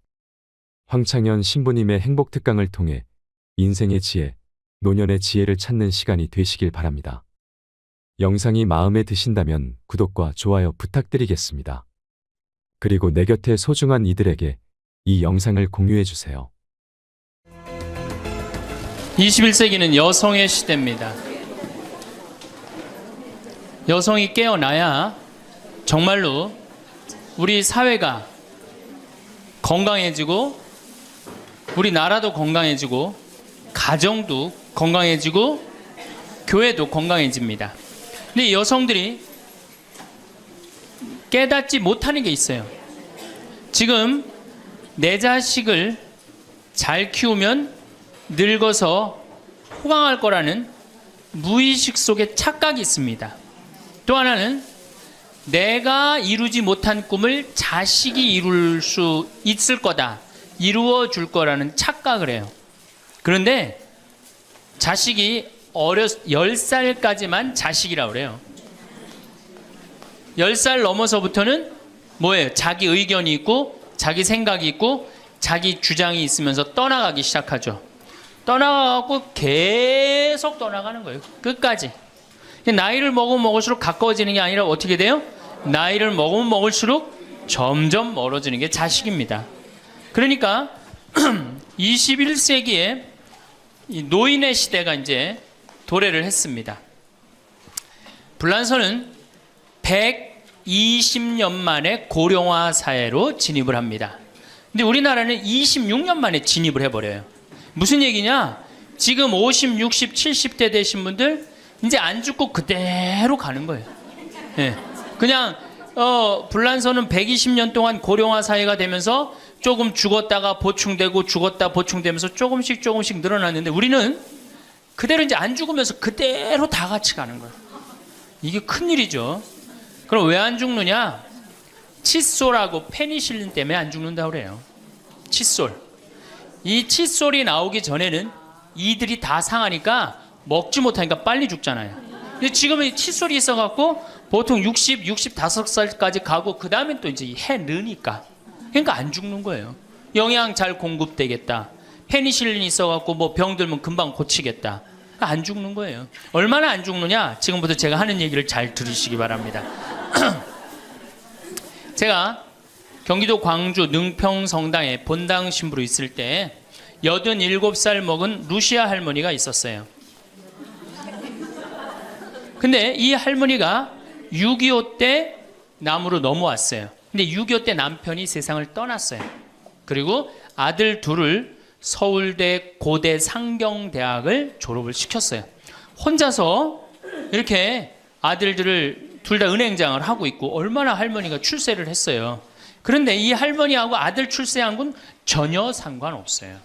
B: 황창현 신부님의 행복특강을 통해 인생의 지혜, 노년의 지혜를 찾는 시간이 되시길 바랍니다. 영상이 마음에 드신다면 구독과 좋아요 부탁드리겠습니다. 그리고 내 곁에 소중한 이들에게 이 영상을 공유해 주세요.
A: 21세기는 여성의 시대입니다. 여성이 깨어나야 정말로 우리 사회가 건강해지고 우리 나라도 건강해지고 가정도 건강해지고 교회도 건강해집니다. 근데 여성들이 깨닫지 못하는 게 있어요. 지금 내 자식을 잘 키우면 늙어서 호강할 거라는 무의식 속에 착각이 있습니다. 또 하나는 내가 이루지 못한 꿈을 자식이 이룰 수 있을 거다, 이루어 줄 거라는 착각을 해요. 그런데 자식이 10살까지만 자식이라고 그래요. 10살 넘어서부터는 뭐예요? 자기 의견이 있고 자기 생각이 있고 자기 주장이 있으면서 떠나가기 시작하죠. 떠나가고 계속 떠나가는 거예요. 끝까지. 나이를 먹으면 먹을수록 가까워지는 게 아니라 어떻게 돼요? 나이를 먹으면 먹을수록 점점 멀어지는 게 자식입니다. 그러니까 21세기에 이 노인의 시대가 이제 도래를 했습니다. 불란서는 120년 만에 고령화 사회로 진입을 합니다. 근데 우리나라는 26년 만에 진입을 해버려요. 무슨 얘기냐? 지금 50, 60, 70대 되신 분들 이제 안 죽고 그대로 가는 거예요. 네. 그냥 불란서는 120년 동안 고령화 사회가 되면서 조금 죽었다가 보충되고 죽었다 보충되면서 조금씩 늘어났는데 우리는 그대로 이제 안 죽으면서 그대로 다 같이 가는 거예요. 이게 큰일이죠. 그럼 왜 안 죽느냐? 칫솔하고 페니실린 때문에 안 죽는다고 그래요. 칫솔. 이 칫솔이 나오기 전에는 이들이 다 상하니까 먹지 못하니까 빨리 죽잖아요. 근데 지금은 칫솔이 있어갖고 보통 60, 65살까지 가고 그 다음에 또 이제 해 느니까. 그러니까 안 죽는 거예요. 영양 잘 공급되겠다. 페니실린이 있어갖고 뭐 병 들면 금방 고치겠다. 안 죽는 거예요. 얼마나 안 죽느냐? 지금부터 제가 하는 얘기를 잘 들으시기 바랍니다. 제가 경기도 광주 능평 성당에 본당 신부로 있을 때 87살 먹은 루시아 할머니가 있었어요. 근데 이 할머니가 6.25 때 남으로 넘어왔어요. 근데 6.25 때 남편이 세상을 떠났어요. 그리고 아들 둘을 서울대 고대 상경대학을 졸업을 시켰어요. 혼자서 이렇게 아들들을 둘 다 은행장을 하고 있고 얼마나 할머니가 출세를 했어요. 그런데 이 할머니하고 아들 출세한 건 전혀 상관없어요.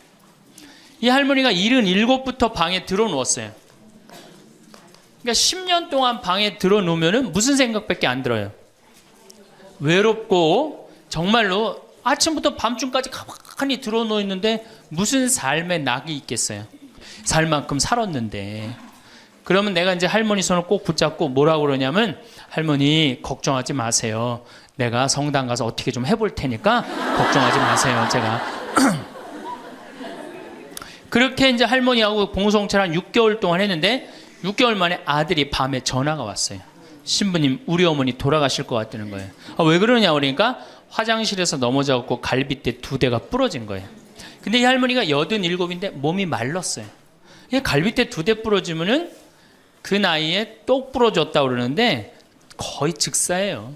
A: 이 할머니가 77부터 방에 들어누웠어요. 그러니까 10년 동안 방에 들어놓으면 무슨 생각밖에 안 들어요. 외롭고 정말로 아침부터 밤중까지 가만히 들어놓여 있는데 무슨 삶의 낙이 있겠어요. 살 만큼 살았는데. 그러면 내가 이제 할머니 손을 꼭 붙잡고 뭐라고 그러냐면, 할머니 걱정하지 마세요. 내가 성당 가서 어떻게 좀 해볼 테니까 걱정하지 마세요. 제가 그렇게 이제 할머니하고 봉송체를 한 6개월 동안 했는데 6개월 만에 아들이 밤에 전화가 왔어요. 신부님, 우리 어머니 돌아가실 것 같다는 거예요. 왜 그러냐 그러니까 화장실에서 넘어져갖고 갈비뼈 2대가 부러진 거예요. 근데 이 할머니가 87인데 몸이 말랐어요. 그냥 갈비뼈 2대 부러지면은 그 나이에 똑 부러졌다 그러는데 거의 즉사예요.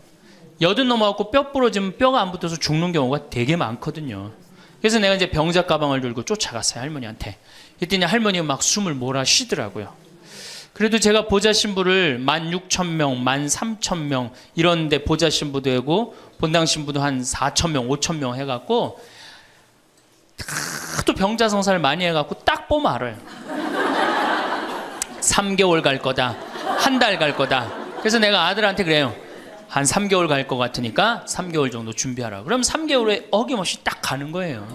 A: 80 넘어갖고 뼈 부러지면 뼈가 안 붙어서 죽는 경우가 되게 많거든요. 그래서 내가 이제 병자 가방을 들고 쫓아갔어요, 할머니한테. 그랬더니 할머니가 막 숨을 몰아 쉬더라고요. 그래도 제가 보좌 신부를 16,000명, 13,000명 이런 데 보좌 신부도 하고 본당 신부도 한 4,000명, 5,000명 해갖고 하도 병자 성사를 많이 해갖고 딱 보면 알아요. 3개월 갈 거다, 한 달 갈 거다. 그래서 내가 아들한테 그래요. 한 3개월 갈 것 같으니까 3개월 정도 준비하라. 그럼 3개월에 어김없이 딱 가는 거예요.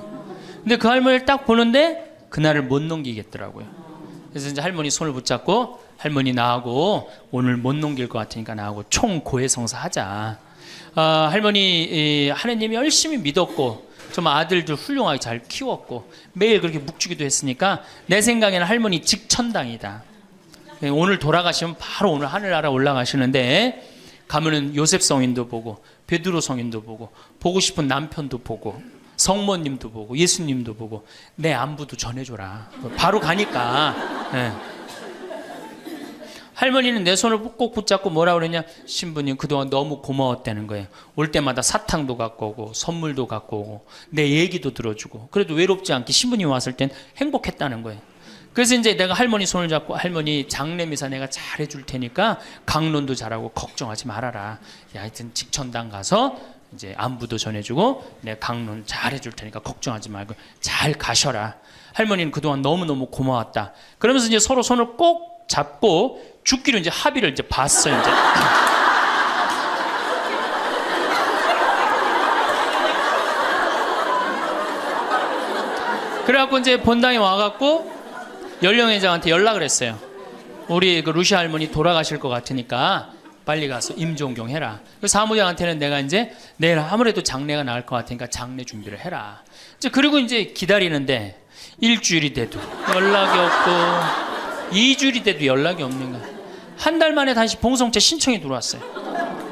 A: 근데 그 할머니를 딱 보는데 그날을 못 넘기겠더라고요. 그래서 이제 할머니 손을 붙잡고 할머니 나하고 오늘 못 넘길 것 같으니까 나하고 총 고해성사 하자. 할머니 하느님이 열심히 믿었고 좀 아들들 훌륭하게 잘 키웠고 매일 그렇게 묵주기도 했으니까 내 생각에는 할머니 직천당이다. 오늘 돌아가시면 바로 오늘 하늘나라 올라가시는데 가면은 요셉 성인도 보고 베드로 성인도 보고 싶은 남편도 보고 성모님도 보고 예수님도 보고 내 안부도 전해줘라. 바로 가니까. 네. 할머니는 내 손을 꼭 붙잡고 뭐라 그러냐, 신부님 그동안 너무 고마웠다는 거예요. 올 때마다 사탕도 갖고 오고 선물도 갖고 오고 내 얘기도 들어주고 그래도 외롭지 않게 신부님 왔을 땐 행복했다는 거예요. 그래서 이제 내가 할머니 손을 잡고 할머니 장례미사 내가 잘해줄 테니까 강론도 잘하고 걱정하지 말아라. 하여튼 직천당 가서 이제 안부도 전해주고 내가 강론 잘해줄 테니까 걱정하지 말고 잘 가셔라. 할머니는 그동안 너무너무 고마웠다. 그러면서 이제 서로 손을 꼭 잡고 죽기로 이제 합의를 이제 봤어요. 이제. 그래갖고 이제 본당에 와갖고 연령회장한테 연락을 했어요. 우리 그 루시 할머니 돌아가실 것 같으니까 빨리 가서 임종경 해라. 그 사무장한테는 내가 이제 내일 아무래도 장례가 나을 것 같으니까 장례 준비를 해라. 이제 그리고 이제 기다리는데 일주일이 돼도 연락이 없고 2주일이 돼도 연락이 없는 거야. 한 달 만에 다시 봉송체 신청이 들어왔어요.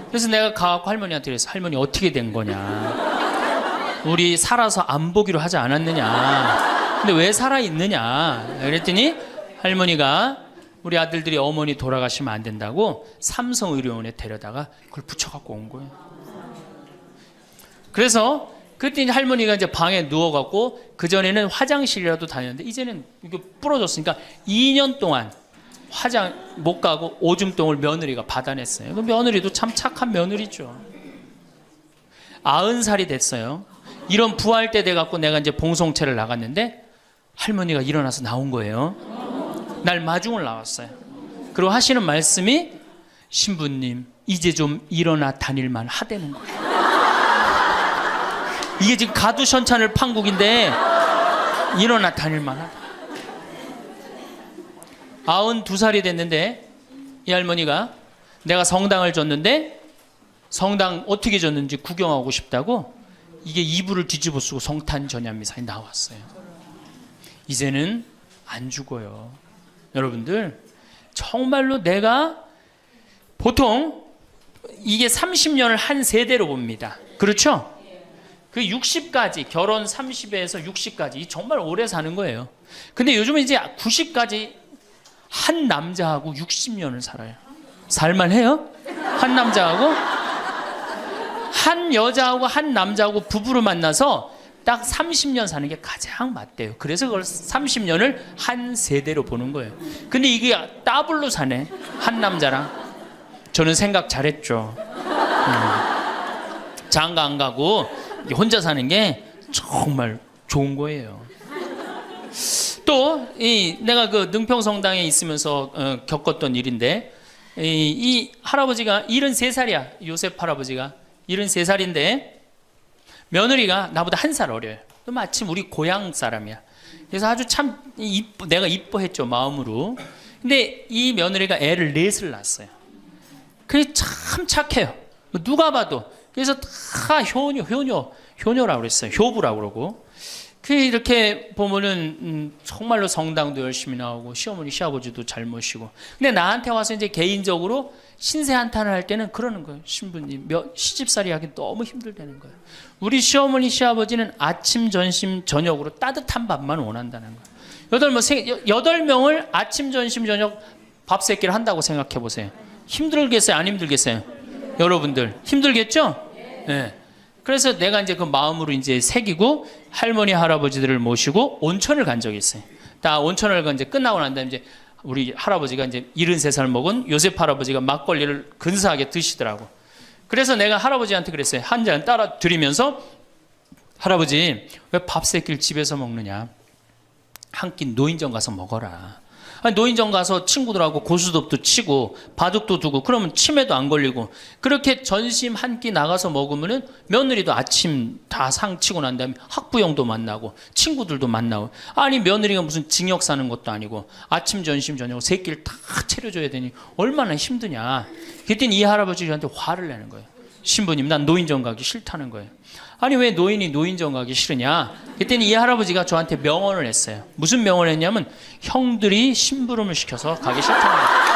A: 그래서 내가 가갖고 할머니한테 그랬어. 할머니 어떻게 된 거냐. 우리 살아서 안 보기로 하지 않았느냐. 근데 왜 살아있느냐. 그랬더니 할머니가 우리 아들들이 어머니 돌아가시면 안 된다고 삼성의료원에 데려다가 그걸 붙여갖고 온 거예요. 그래서 그때 이제 할머니가 이제 방에 누워갖고 그전에는 화장실이라도 다녔는데 이제는 이게 부러졌으니까 2년 동안 화장 못 가고 오줌똥을 며느리가 받아냈어요. 그 며느리도 참 착한 며느리죠. 90살이 됐어요. 이런 부활 때 돼갖고 내가 이제 봉송체를 나갔는데 할머니가 일어나서 나온 거예요. 날 마중을 나왔어요. 그리고 하시는 말씀이 신부님 이제 좀 일어나 다닐만 하다는 거예요. 이게 지금 가두션찬을 판국인데 일어나 다닐만 하다. 92살이 됐는데 이 할머니가 내가 성당을 줬는데 성당 어떻게 줬는지 구경하고 싶다고 이게 이불을 뒤집어 쓰고 성탄 전야미사에 나왔어요. 이제는 안 죽어요. 여러분들 정말로 내가 보통 이게 30년을 한 세대로 봅니다. 그렇죠? 그 60까지 결혼 30에서 60까지 정말 오래 사는 거예요. 근데 요즘은 이제 90까지 한 남자하고 60년을 살아요. 살만해요? 한 남자하고 한 여자하고 한 남자하고 부부로 만나서 딱 30년 사는 게 가장 맞대요. 그래서 그걸 30년을 한 세대로 보는 거예요. 근데 이게 더블로 사네. 한 남자랑. 저는 생각 잘했죠. 장가 안 가고 혼자 사는 게 정말 좋은 거예요. 또 내가 그 능평성당에 있으면서 겪었던 일인데 이 할아버지가 73살이야. 요셉 할아버지가 73살인데 며느리가 나보다 1살 어려요. 또 마침 우리 고향 사람이야. 그래서 아주 참 내가 이뻐했죠, 마음으로. 근데 이 며느리가 애를 4을 낳았어요. 참 착해요. 누가 봐도. 그래서 다 효녀라고 그랬어요. 효부라고 그러고. 이렇게 보면은 정말로 성당도 열심히 나오고 시어머니 시아버지도 잘 모시고, 근데 나한테 와서 이제 개인적으로 신세 한탄을 할 때는 그러는 거예요. 신부님 시집살이 하기 너무 힘들다는 거예요. 우리 시어머니 시아버지는 아침 점심 저녁으로 따뜻한 밥만 원한다는 거예요. 8명을 아침 점심 저녁 밥 세끼를 한다고 생각해 보세요. 힘들겠어요? 안 힘들겠어요? 여러분들 힘들겠죠? 네. 그래서 내가 이제 그 마음으로 이제 새기고 할머니 할아버지들을 모시고 온천을 간 적이 있어요. 다 온천을 간 이제 끝나고 난 다음에 이제 우리 할아버지가 이제 73살 먹은 요셉 할아버지가 막걸리를 근사하게 드시더라고. 그래서 내가 할아버지한테 그랬어요. 한 잔 따라 드리면서, 할아버지 왜 밥 세끼를 집에서 먹느냐? 한 끼 노인정 가서 먹어라. 아니, 노인정 가서 친구들하고 고스톱도 치고 바둑도 두고 그러면 치매도 안 걸리고, 그렇게 전심 한 끼 나가서 먹으면은 며느리도 아침 다 상 치고 난 다음에 학부형도 만나고 친구들도 만나고, 아니 며느리가 무슨 징역 사는 것도 아니고 아침 점심 저녁 세 끼를 다 차려줘야 되니 얼마나 힘드냐. 그랬더니 이 할아버지 저한테 화를 내는 거예요. 신부님 난 노인정 가기 싫다는 거예요. 아니 왜 노인이 노인정 가기 싫으냐. 그랬더니 이 할아버지가 저한테 명언을 했어요. 무슨 명언을 했냐면 형들이 심부름을 시켜서 가기 싫다는 거예요.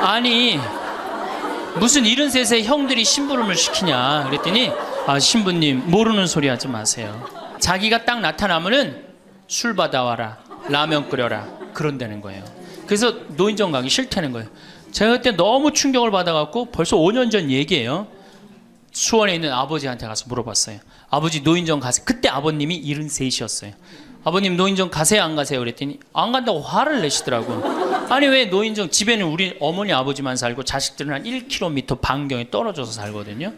A: 아니 무슨 73세 형들이 심부름을 시키냐. 그랬더니 아 신부님 모르는 소리 하지 마세요. 자기가 딱 나타나면은 술 받아와라, 라면 끓여라, 그런다는 거예요. 그래서 노인정 가기 싫다는 거예요. 제가 그때 너무 충격을 받아갖고 벌써 5년 전 얘기예요. 수원에 있는 아버지한테 가서 물어봤어요. 아버지 노인정 가세요. 그때 아버님이 73이셨어요. 아버님 노인정 가세요 안 가세요? 그랬더니 안 간다고 화를 내시더라고요. 아니 왜 노인정, 집에는 우리 어머니 아버지만 살고 자식들은 한 1km 반경에 떨어져서 살거든요.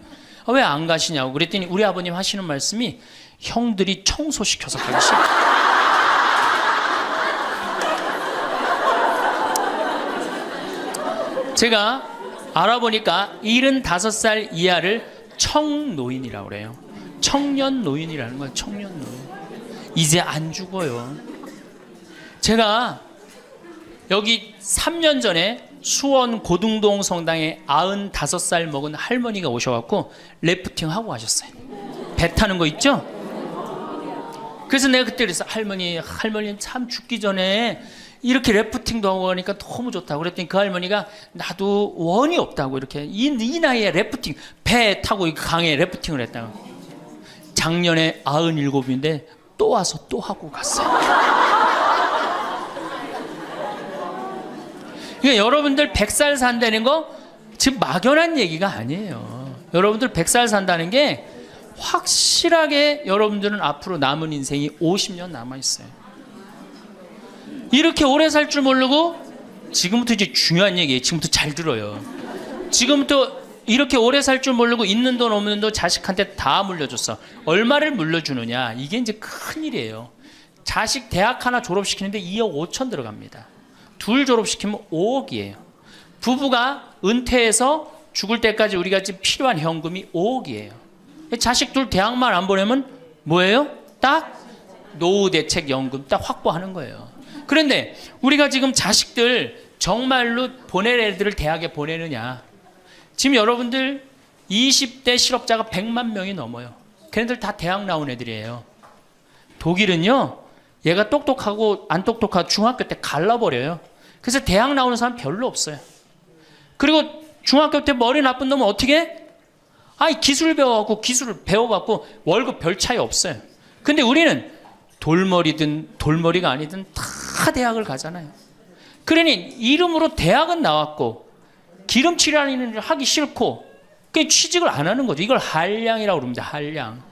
A: 왜 안 가시냐고. 그랬더니 우리 아버님 하시는 말씀이 형들이 청소시켜서 가기 싫다. 제가 알아보니까 75살 이하를 청노인이라고 그래요. 청년 노인이라는 거예요. 청년 노인. 이제 안 죽어요. 제가 여기 3년 전에 수원 고등동 성당에 95살 먹은 할머니가 오셔갖고 래프팅 하고 가셨어요. 배 타는 거 있죠? 그래서 내가 그때 그랬어. 할머니 참 죽기 전에 이렇게 래프팅도 하고 하니까 너무 좋다고. 그랬더니 그 할머니가 나도 원이 없다고, 이렇게 이 나이에 래프팅, 배 타고 강에 래프팅을 했다고. 작년에 97인데 또 와서 또 하고 갔어요. 그러니까 여러분들 100살 산다는 거 지금 막연한 얘기가 아니에요. 여러분들 100살 산다는 게 확실하게 여러분들은 앞으로 남은 인생이 50년 남아있어요. 이렇게 오래 살 줄 모르고, 지금부터 이제 중요한 얘기예요. 지금부터 잘 들어요. 지금부터 이렇게 오래 살 줄 모르고 있는 돈 없는 돈 자식한테 다 물려줬어. 얼마를 물려주느냐, 이게 이제 큰일이에요. 자식 대학 하나 졸업시키는데 2억 5천 들어갑니다. 둘 졸업시키면 5억이에요. 부부가 은퇴해서 죽을 때까지 우리가 지금 필요한 현금이 5억이에요. 자식 둘 대학만 안 보내면 뭐예요? 딱 노후 대책 연금 딱 확보하는 거예요. 그런데 우리가 지금 자식들 정말로 보낼 애들을 대학에 보내느냐. 지금 여러분들 20대 실업자가 100만 명이 넘어요. 걔네들 다 대학 나온 애들이에요. 독일은요, 얘가 똑똑하고 안 똑똑하고 중학교 때 갈라버려요. 그래서 대학 나오는 사람 별로 없어요. 그리고 중학교 때 머리 나쁜 놈은 어떻게 해? 아니 기술 배워갖고 기술을 배워갖고 월급 별 차이 없어요. 근데 우리는 돌머리든 돌머리가 아니든 다 대학을 가잖아요. 그러니 이름으로 대학은 나왔고 기름칠하는 일을 하기 싫고 그 취직을 안 하는 거죠. 이걸 한량이라고 그럽니다. 한량.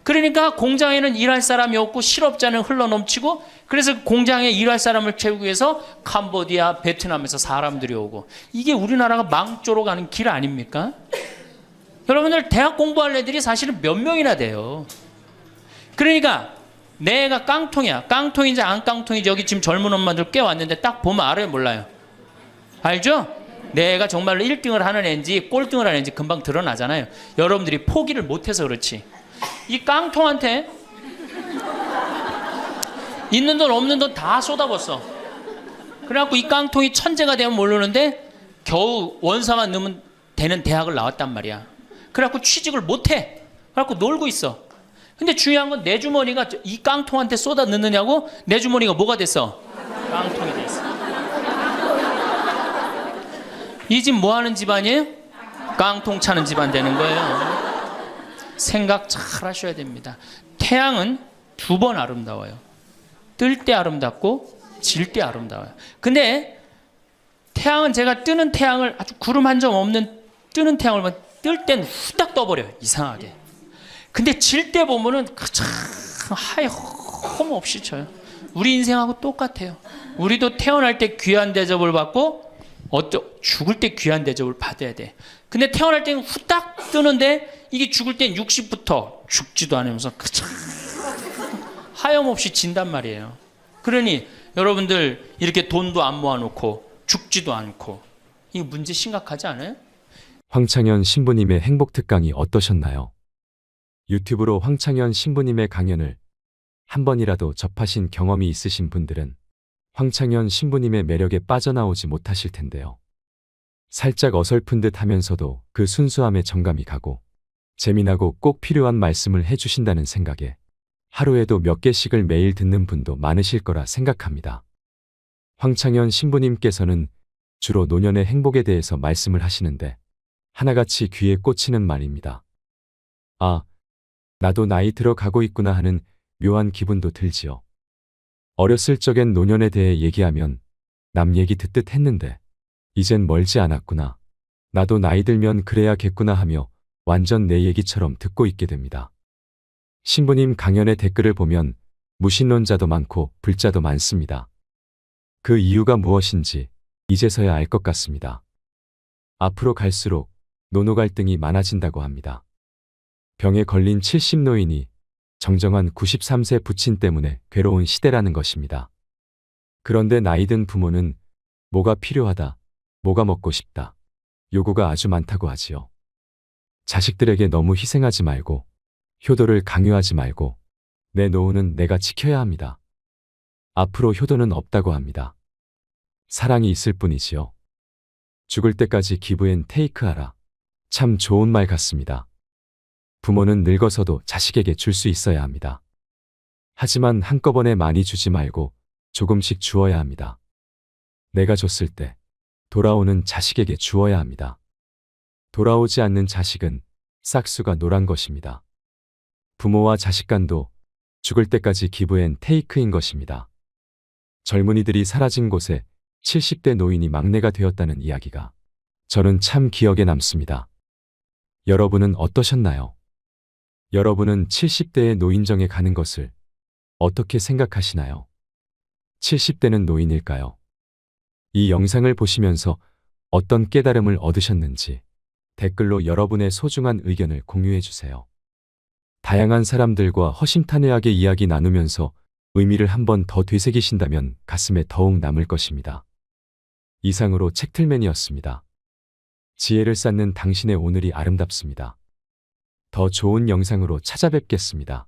A: 그러니까 공장에는 일할 사람이 없고 실업자는 흘러넘치고, 그래서 공장에 일할 사람을 채우기 위해서 캄보디아, 베트남에서 사람들이 오고, 이게 우리나라가 망조로 가는 길 아닙니까? 여러분들 대학 공부할 애들이 사실은 몇 명이나 돼요. 그러니까 내가 깡통이야. 깡통인지 안 깡통인지 여기 지금 젊은 엄마들 꽤 왔는데 딱 보면 알아요, 몰라요? 알죠? 내가 정말로 1등을 하는 애인지 꼴등을 하는 애인지 금방 드러나잖아요. 여러분들이 포기를 못해서 그렇지. 이 깡통한테 있는 돈 없는 돈 다 쏟아붓어. 그래갖고 이 깡통이 천재가 되면 모르는데 겨우 원서만 넣으면 되는 대학을 나왔단 말이야. 그래갖고 취직을 못해. 그래갖고 놀고 있어. 근데 중요한 건 내 주머니가 이 깡통한테 쏟아 넣느냐고 내 주머니가 뭐가 됐어? 깡통이 돼 있어. 이 집 뭐 하는 집안이에요? 깡통 차는 집안 되는 거예요. 생각 잘 하셔야 됩니다. 태양은 두 번 아름다워요. 뜰 때 아름답고 질 때 아름다워요. 근데 태양은 제가 뜨는 태양을 아주 구름 한 점 없는 뜨는 태양을 보면 뜰 땐 후딱 떠버려요. 이상하게. 근데 질 때 보면은 참 하염없이 쳐요. 우리 인생하고 똑같아요. 우리도 태어날 때 귀한 대접을 받고 죽을 때 귀한 대접을 받아야 돼. 근데 태어날 때는 후딱 뜨는데 이게 죽을 땐 60부터 죽지도 않으면서 참 하염없이 진단 말이에요. 그러니 여러분들 이렇게 돈도 안 모아놓고 죽지도 않고 이 문제 심각하지 않아요?
B: 황창현 신부님의 행복 특강이 어떠셨나요? 유튜브로 황창현 신부님의 강연을 한 번이라도 접하신 경험이 있으신 분들은 황창현 신부님의 매력에 빠져나오지 못하실 텐데요. 살짝 어설픈 듯 하면서도 그 순수함에 정감이 가고 재미나고 꼭 필요한 말씀을 해주신다는 생각에 하루에도 몇 개씩을 매일 듣는 분도 많으실 거라 생각합니다. 황창현 신부님께서는 주로 노년의 행복에 대해서 말씀을 하시는데 하나같이 귀에 꽂히는 말입니다. 아, 나도 나이 들어가고 있구나 하는 묘한 기분도 들지요. 어렸을 적엔 노년에 대해 얘기하면 남 얘기 듣듯 했는데 이젠 멀지 않았구나. 나도 나이 들면 그래야겠구나 하며 완전 내 얘기처럼 듣고 있게 됩니다. 신부님 강연의 댓글을 보면 무신론자도 많고 불자도 많습니다. 그 이유가 무엇인지 이제서야 알 것 같습니다. 앞으로 갈수록 노노 갈등이 많아진다고 합니다. 병에 걸린 70 노인이 정정한 93세 부친 때문에 괴로운 시대라는 것입니다. 그런데 나이든 부모는 뭐가 필요하다, 뭐가 먹고 싶다, 요구가 아주 많다고 하지요. 자식들에게 너무 희생하지 말고, 효도를 강요하지 말고, 내 노후는 내가 지켜야 합니다. 앞으로 효도는 없다고 합니다. 사랑이 있을 뿐이지요. 죽을 때까지 give and take 하라. 참 좋은 말 같습니다. 부모는 늙어서도 자식에게 줄 수 있어야 합니다. 하지만 한꺼번에 많이 주지 말고 조금씩 주어야 합니다. 내가 줬을 때 돌아오는 자식에게 주어야 합니다. 돌아오지 않는 자식은 싹수가 노란 것입니다. 부모와 자식 간도 죽을 때까지 give and take인 것입니다. 젊은이들이 사라진 곳에 70대 노인이 막내가 되었다는 이야기가 저는 참 기억에 남습니다. 여러분은 어떠셨나요? 여러분은 70대의 노인정에 가는 것을 어떻게 생각하시나요? 70대는 노인일까요? 이 영상을 보시면서 어떤 깨달음을 얻으셨는지 댓글로 여러분의 소중한 의견을 공유해 주세요. 다양한 사람들과 허심탄회하게 이야기 나누면서 의미를 한 번 더 되새기신다면 가슴에 더욱 남을 것입니다. 이상으로 책틀맨이었습니다. 지혜를 쌓는 당신의 오늘이 아름답습니다. 더 좋은 영상으로 찾아뵙겠습니다.